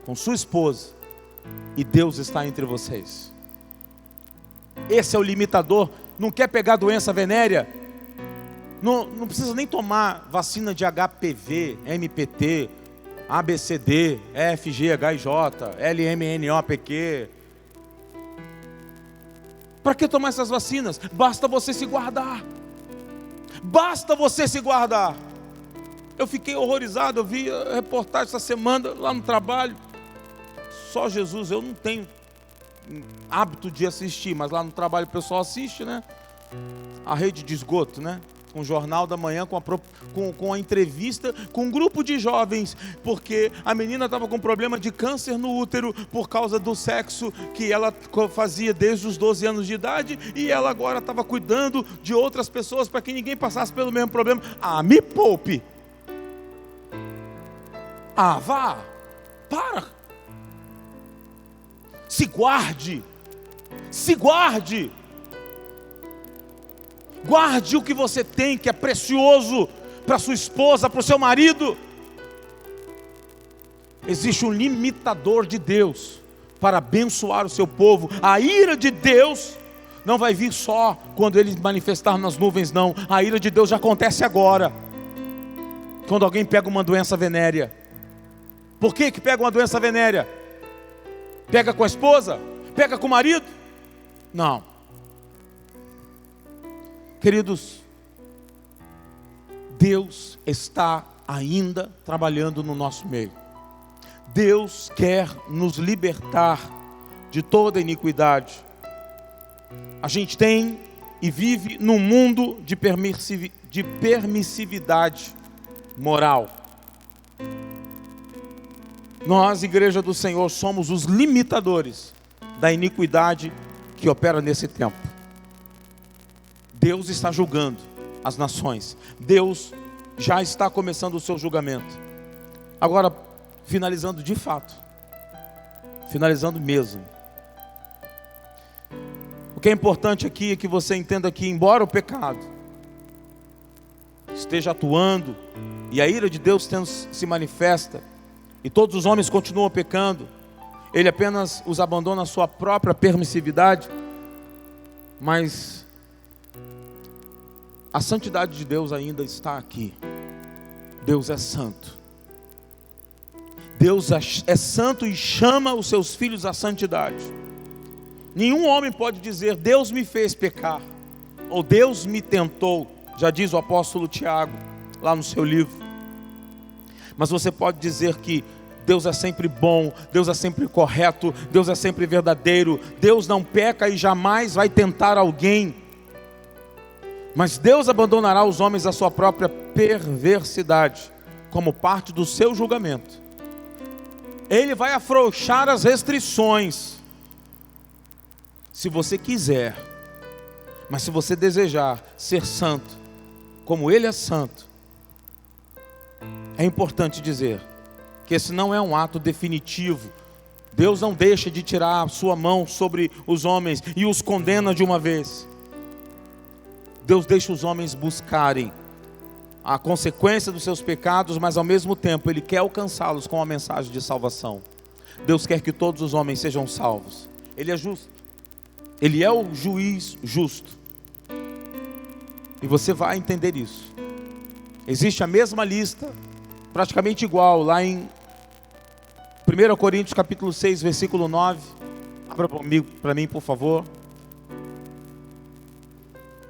com sua esposa, e Deus está entre vocês. Esse é o limitador. Não quer pegar doença venérea? Não precisa nem tomar vacina de HPV, MPT, ABCD, FGHIJ, LMNOPQ. Para que tomar essas vacinas? Basta você se guardar. Basta você se guardar. Eu fiquei horrorizado, eu vi a reportagem essa semana lá no trabalho. Só Jesus, eu não tenho hábito de assistir, mas lá no trabalho o pessoal assiste, né? A rede de esgoto, né? Com o Jornal da Manhã, com a entrevista com um grupo de jovens, porque a menina estava com problema de câncer no útero por causa do sexo que ela fazia desde os 12 anos de idade, e ela agora estava cuidando de outras pessoas para que ninguém passasse pelo mesmo problema. Ah, me poupe! Ah, vá! Para! Se guarde! Se guarde! Guarde o que você tem, que é precioso, para sua esposa, para o seu marido. Existe um limitador de Deus para abençoar o seu povo. A ira de Deus não vai vir só quando Ele manifestar nas nuvens, não. A ira de Deus já acontece agora, quando alguém pega uma doença venérea. Por que pega uma doença venérea? Pega com a esposa? Pega com o marido? Não. Queridos, Deus está ainda trabalhando no nosso meio. Deus quer nos libertar de toda iniquidade. A gente tem e vive num mundo de permissividade moral. Nós, Igreja do Senhor, somos os limitadores da iniquidade que opera nesse tempo. Deus está julgando as nações. Deus já está começando o seu julgamento. Agora, finalizando de fato. Finalizando mesmo. O que é importante aqui é que você entenda que, embora o pecado esteja atuando, e a ira de Deus se manifesta, e todos os homens continuam pecando, Ele apenas os abandona à sua própria permissividade, mas a santidade de Deus ainda está aqui. Deus é santo. Deus é santo e chama os seus filhos à santidade. Nenhum homem pode dizer, Deus me fez pecar, ou Deus me tentou, já diz o apóstolo Tiago, lá no seu livro. Mas você pode dizer que Deus é sempre bom, Deus é sempre correto, Deus é sempre verdadeiro, Deus não peca e jamais vai tentar alguém. Mas Deus abandonará os homens à sua própria perversidade, como parte do seu julgamento. Ele vai afrouxar as restrições, se você quiser. Mas se você desejar ser santo, como Ele é santo, é importante dizer que esse não é um ato definitivo. Deus não deixa de tirar a sua mão sobre os homens e os condena de uma vez. Deus deixa os homens buscarem a consequência dos seus pecados, mas ao mesmo tempo Ele quer alcançá-los com a mensagem de salvação. Deus quer que todos os homens sejam salvos. Ele é justo. Ele é o juiz justo. E você vai entender isso. Existe a mesma lista, praticamente igual, lá em 1 Coríntios capítulo 6, versículo 9. Abra para mim, por favor.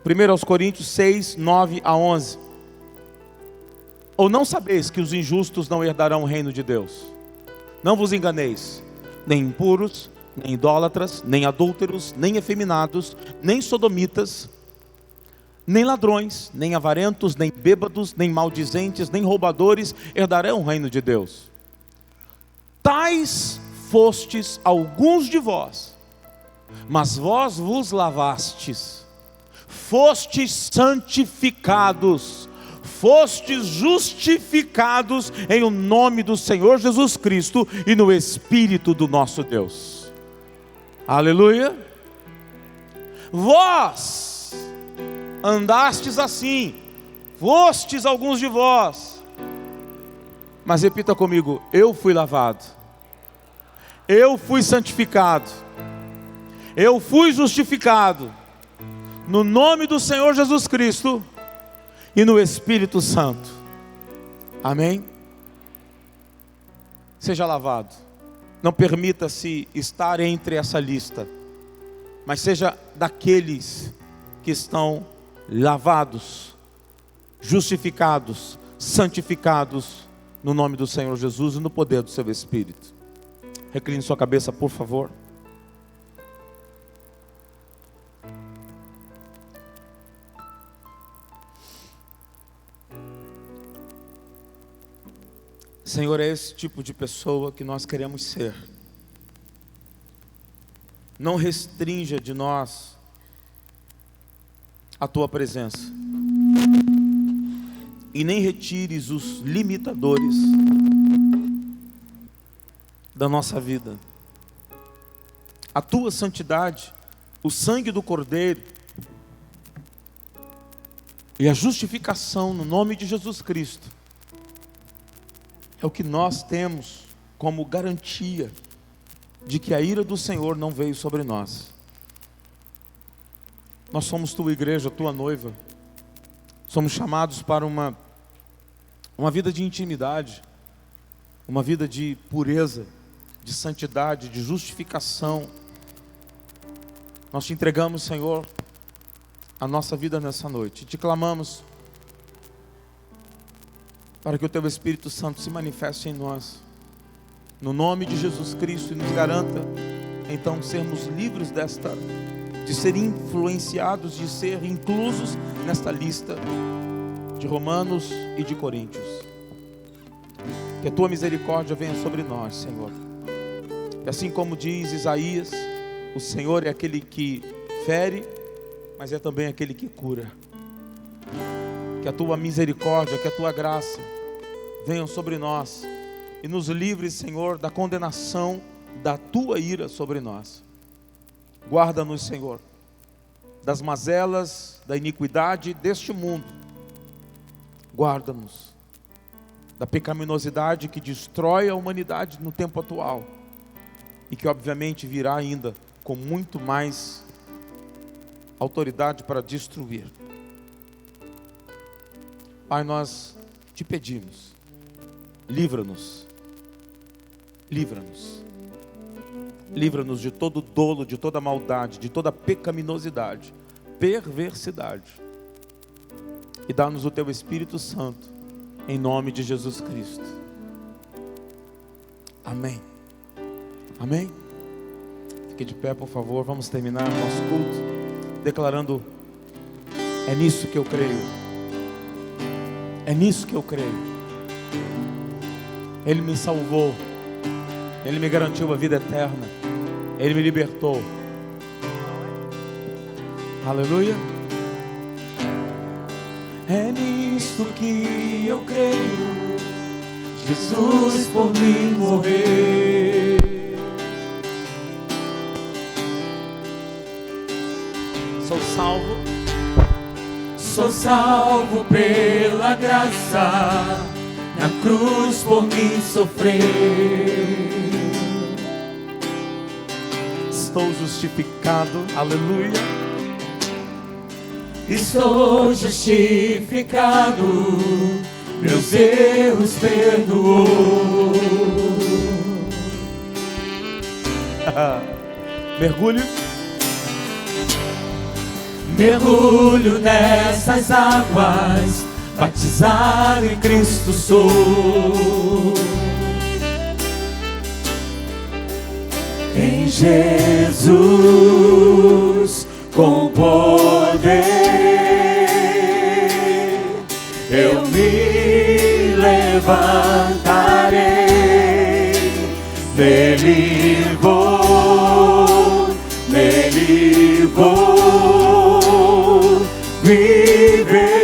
1 Coríntios 6, 9 a 11. Ou não sabeis que os injustos não herdarão o reino de Deus? Não vos enganeis, nem impuros, nem idólatras, nem adúlteros, nem efeminados, nem sodomitas, nem ladrões, nem avarentos, nem bêbados, nem maldizentes, nem roubadores herdarão o reino de Deus. Tais fostes alguns de vós, mas vós vos lavastes, fostes santificados, fostes justificados em o nome do Senhor Jesus Cristo e no Espírito do nosso Deus. Aleluia. Vós andastes assim, fostes alguns de vós, mas repita comigo: eu fui lavado, eu fui santificado, eu fui justificado no nome do Senhor Jesus Cristo e no Espírito Santo. Amém? Seja lavado. Não permita-se estar entre essa lista, mas seja daqueles que estão lavados justificados, santificados no nome do Senhor Jesus e no poder do seu Espírito. Recline sua cabeça, por favor. Senhor, é esse tipo de pessoa que nós queremos ser. Não restrinja de nós a tua presença. E nem retires os limitadores da nossa vida. A tua santidade, o sangue do Cordeiro e a justificação no nome de Jesus Cristo é o que nós temos como garantia de que a ira do Senhor não veio sobre nós. Nós somos tua igreja, tua noiva. Somos chamados para uma vida de intimidade, uma vida de pureza, de santidade, de justificação. Nós te entregamos, Senhor, a nossa vida nessa noite. Te clamamos para que o teu Espírito Santo se manifeste em nós, no nome de Jesus Cristo, e nos garanta então sermos livres de ser influenciados, de ser inclusos nesta lista de Romanos e de Coríntios. Que a tua misericórdia venha sobre nós, Senhor. E assim como diz Isaías, o Senhor é aquele que fere, mas é também aquele que cura. Que a tua misericórdia, que a tua graça venham sobre nós e nos livre, Senhor, da condenação da tua ira sobre nós. Guarda-nos, Senhor, das mazelas, da iniquidade deste mundo. Guarda-nos da pecaminosidade que destrói a humanidade no tempo atual e que obviamente virá ainda com muito mais autoridade para destruir. Pai, nós te pedimos, livra-nos, livra-nos, livra-nos de todo dolo, de toda maldade, de toda pecaminosidade, perversidade, e dá-nos o teu Espírito Santo, em nome de Jesus Cristo. Amém. Amém. Fique de pé, por favor. Vamos terminar nosso culto declarando: é nisso que eu creio. É nisso que eu creio. Ele me salvou. Ele me garantiu a vida eterna. Ele me libertou. Aleluia. É nisso que eu creio. Jesus por mim morreu. Sou salvo pela graça, na cruz por mim sofreu. Estou justificado, aleluia. Estou justificado, meus erros perdoou. Mergulho. Mergulho nessas águas, batizado em Cristo sou. Em Jesus, com poder, eu me levantarei. Nele vou viver.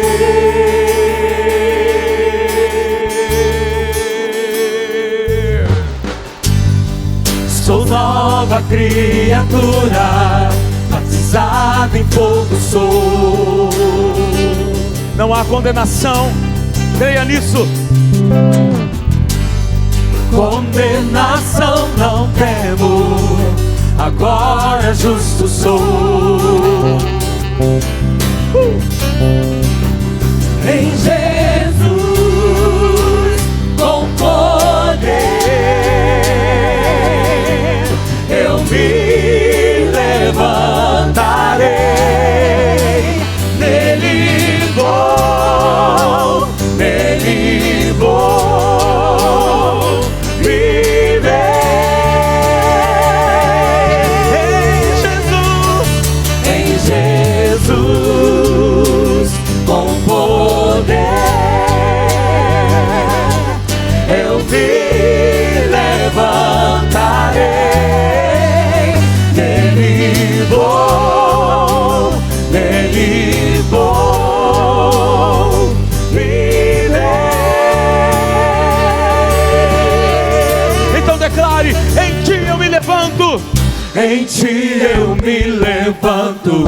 Sou nova criatura, batizado em fogo sou. Não há condenação, creia nisso. Condenação não temo, agora justo sou. Em Jesus, com poder, eu me levantarei. Nele vou me levantarei, nele vou viver. Então declare: em ti eu me levanto. Em ti eu me levanto,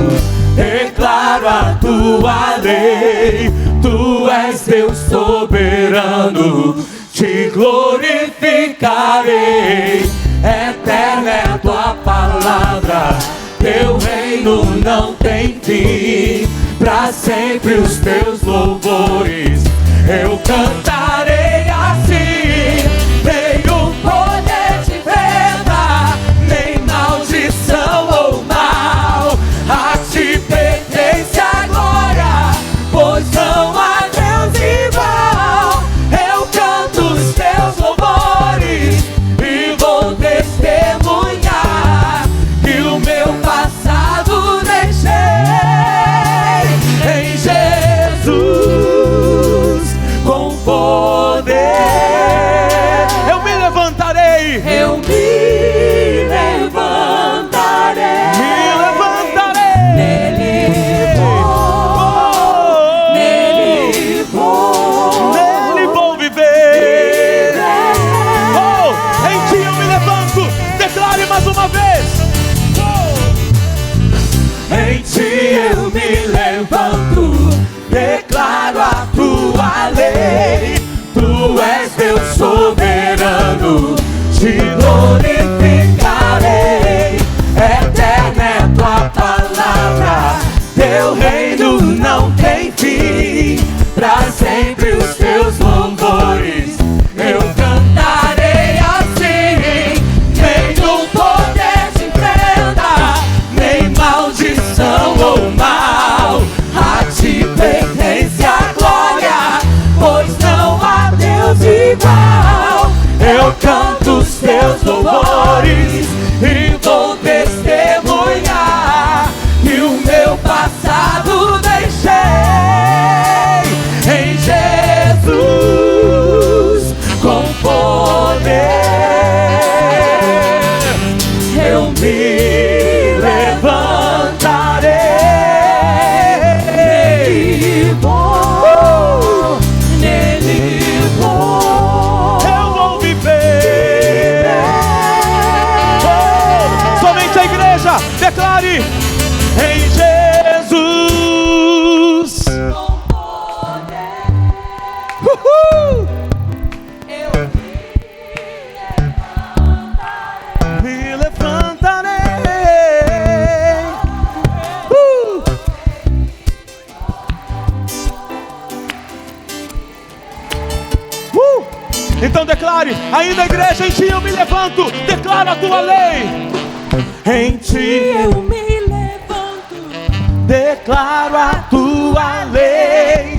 declaro a tua lei. Tu és Deus soberano, te glorificarei. Eterna é a tua palavra, teu reino não tem fim. Pra sempre os teus louvores eu cantarei assim. Nenhum poder te enfrenta, nem maldição ou mal. A ti pertence a glória, pois não há Deus igual. Eu canto os teus louvores e vou testemunhar que o meu passado deixei em Jesus com poder. Eu me levantarei. Eu me levantarei, nele vou viver. Oh, em ti eu me levanto. Declare mais uma vez. Em ti eu me levanto, declaro a tua lei. Tu és Deus soberano, te glorificarei. Eterna é a tua palavra, teu reino não tem fim. Pra sempre os teus louvores eu cantarei assim. Nenhum poder te enfrenta, nem maldição ou mal. A ti pertence a glória, pois não há Deus igual. Eu canto os teus louvores e vou testemunhar que o meu passado deixei em Jesus com poder. Eu me levantarei, nele vou Eu vou viver. Oh, somente a igreja. Declare: em Jesus. Uhul. Me levantarei. Então declare: ainda a igreja, em ti eu me levanto. Declara a tua lei. Em ti eu me levanto, declaro a tua lei.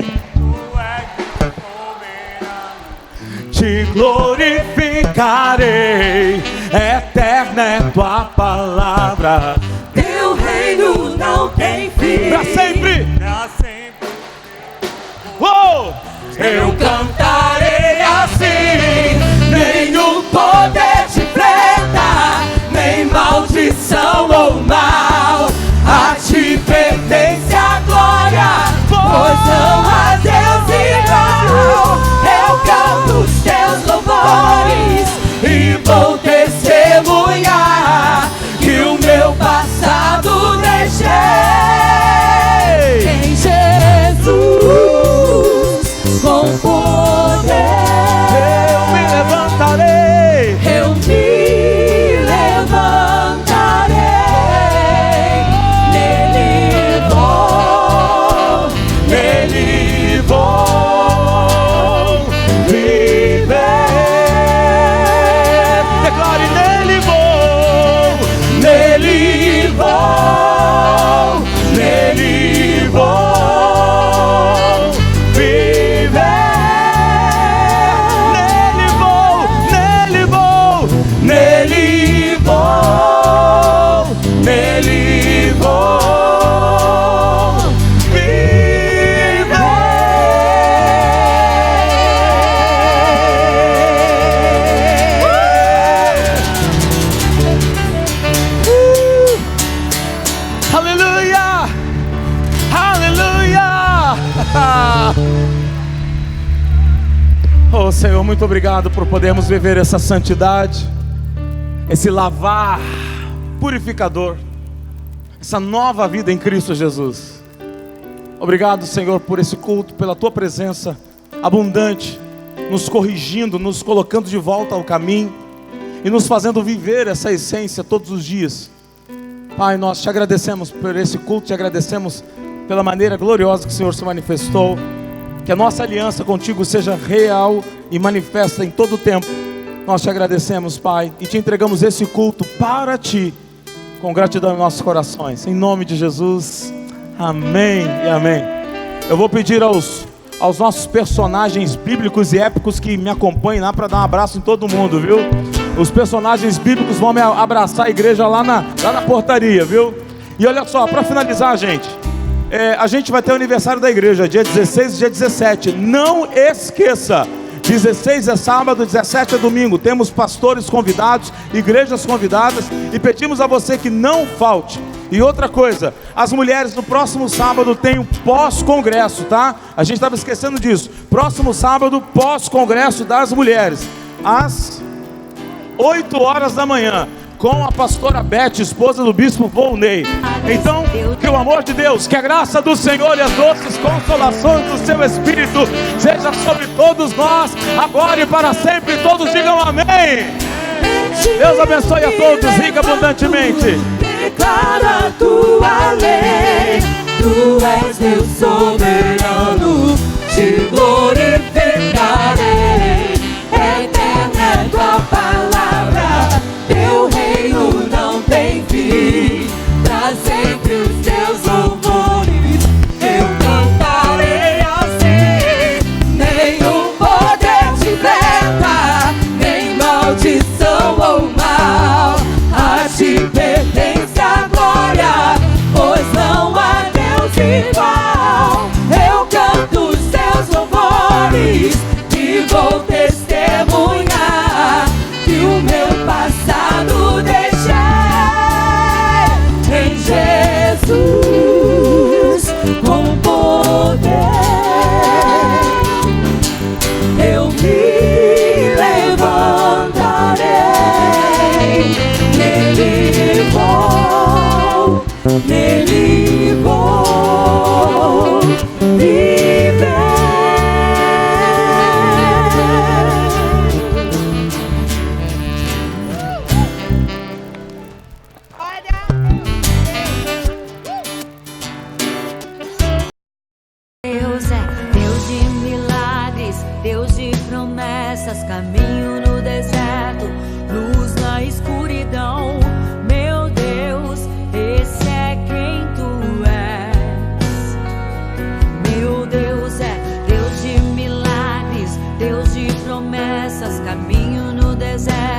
Te glorificarei. Eterna é tua palavra, teu reino não tem fim. pra sempre. Oh! Eu cantarei assim. Nenhum poder te enfrenta, nem maldição ou mal. A ti pertence a glória, pois não há Deus igual. Eu canto os teus louvores e vou testemunhar que o meu passado deixei em Jesus com poder. Senhor, muito obrigado por podermos viver essa santidade, esse lavar purificador, essa nova vida em Cristo Jesus. Obrigado, Senhor, por esse culto, pela Tua presença abundante, nos corrigindo, nos colocando de volta ao caminho e nos fazendo viver essa essência todos os dias. Pai, nós te agradecemos por esse culto, te agradecemos pela maneira gloriosa que o Senhor se manifestou. Que a nossa aliança contigo seja real e manifesta em todo o tempo. Nós te agradecemos, Pai, e te entregamos esse culto para ti, com gratidão em nossos corações. Em nome de Jesus, amém e amém. Eu vou pedir aos nossos personagens bíblicos e épicos que me acompanhem lá para dar um abraço em todo mundo, viu? Os personagens bíblicos vão me abraçar a igreja lá na portaria, viu? E olha só, para finalizar, gente, a gente vai ter o aniversário da igreja, dia 16 e dia 17. Não esqueça, 16 é sábado, 17 é domingo. Temos pastores convidados, igrejas convidadas, e pedimos a você que não falte. E outra coisa, as mulheres no próximo sábado tem um pós-congresso, tá? A gente estava esquecendo disso. Próximo sábado, pós-congresso das mulheres, às 8 horas da manhã, com a pastora Beth, esposa do bispo Volney. Então, que o amor de Deus, que a graça do Senhor e as doces consolações do seu Espírito seja sobre todos nós, agora e para sempre. Todos digam amém. Deus abençoe a todos, rica abundantemente. Declara a tua lei, tu és Deus soberano, te glorificarei. Eterna é tua palavra, teu reino não tem fim. Pra sempre os teus louvores eu cantarei assim. Nenhum poder te liberta, nem maldição ou mal. A ti pertence a glória, pois não há Deus igual. Eu canto os teus louvores e vou testemunhar que o meu passado deixei em Jesus com poder. Eu me levantarei, nele vou viver. Deus é Deus de milagres, Deus de promessas, caminho no deserto, luz na escuridão. Meu Deus, esse é quem tu és. Meu Deus é Deus de milagres, Deus de promessas, caminho no deserto.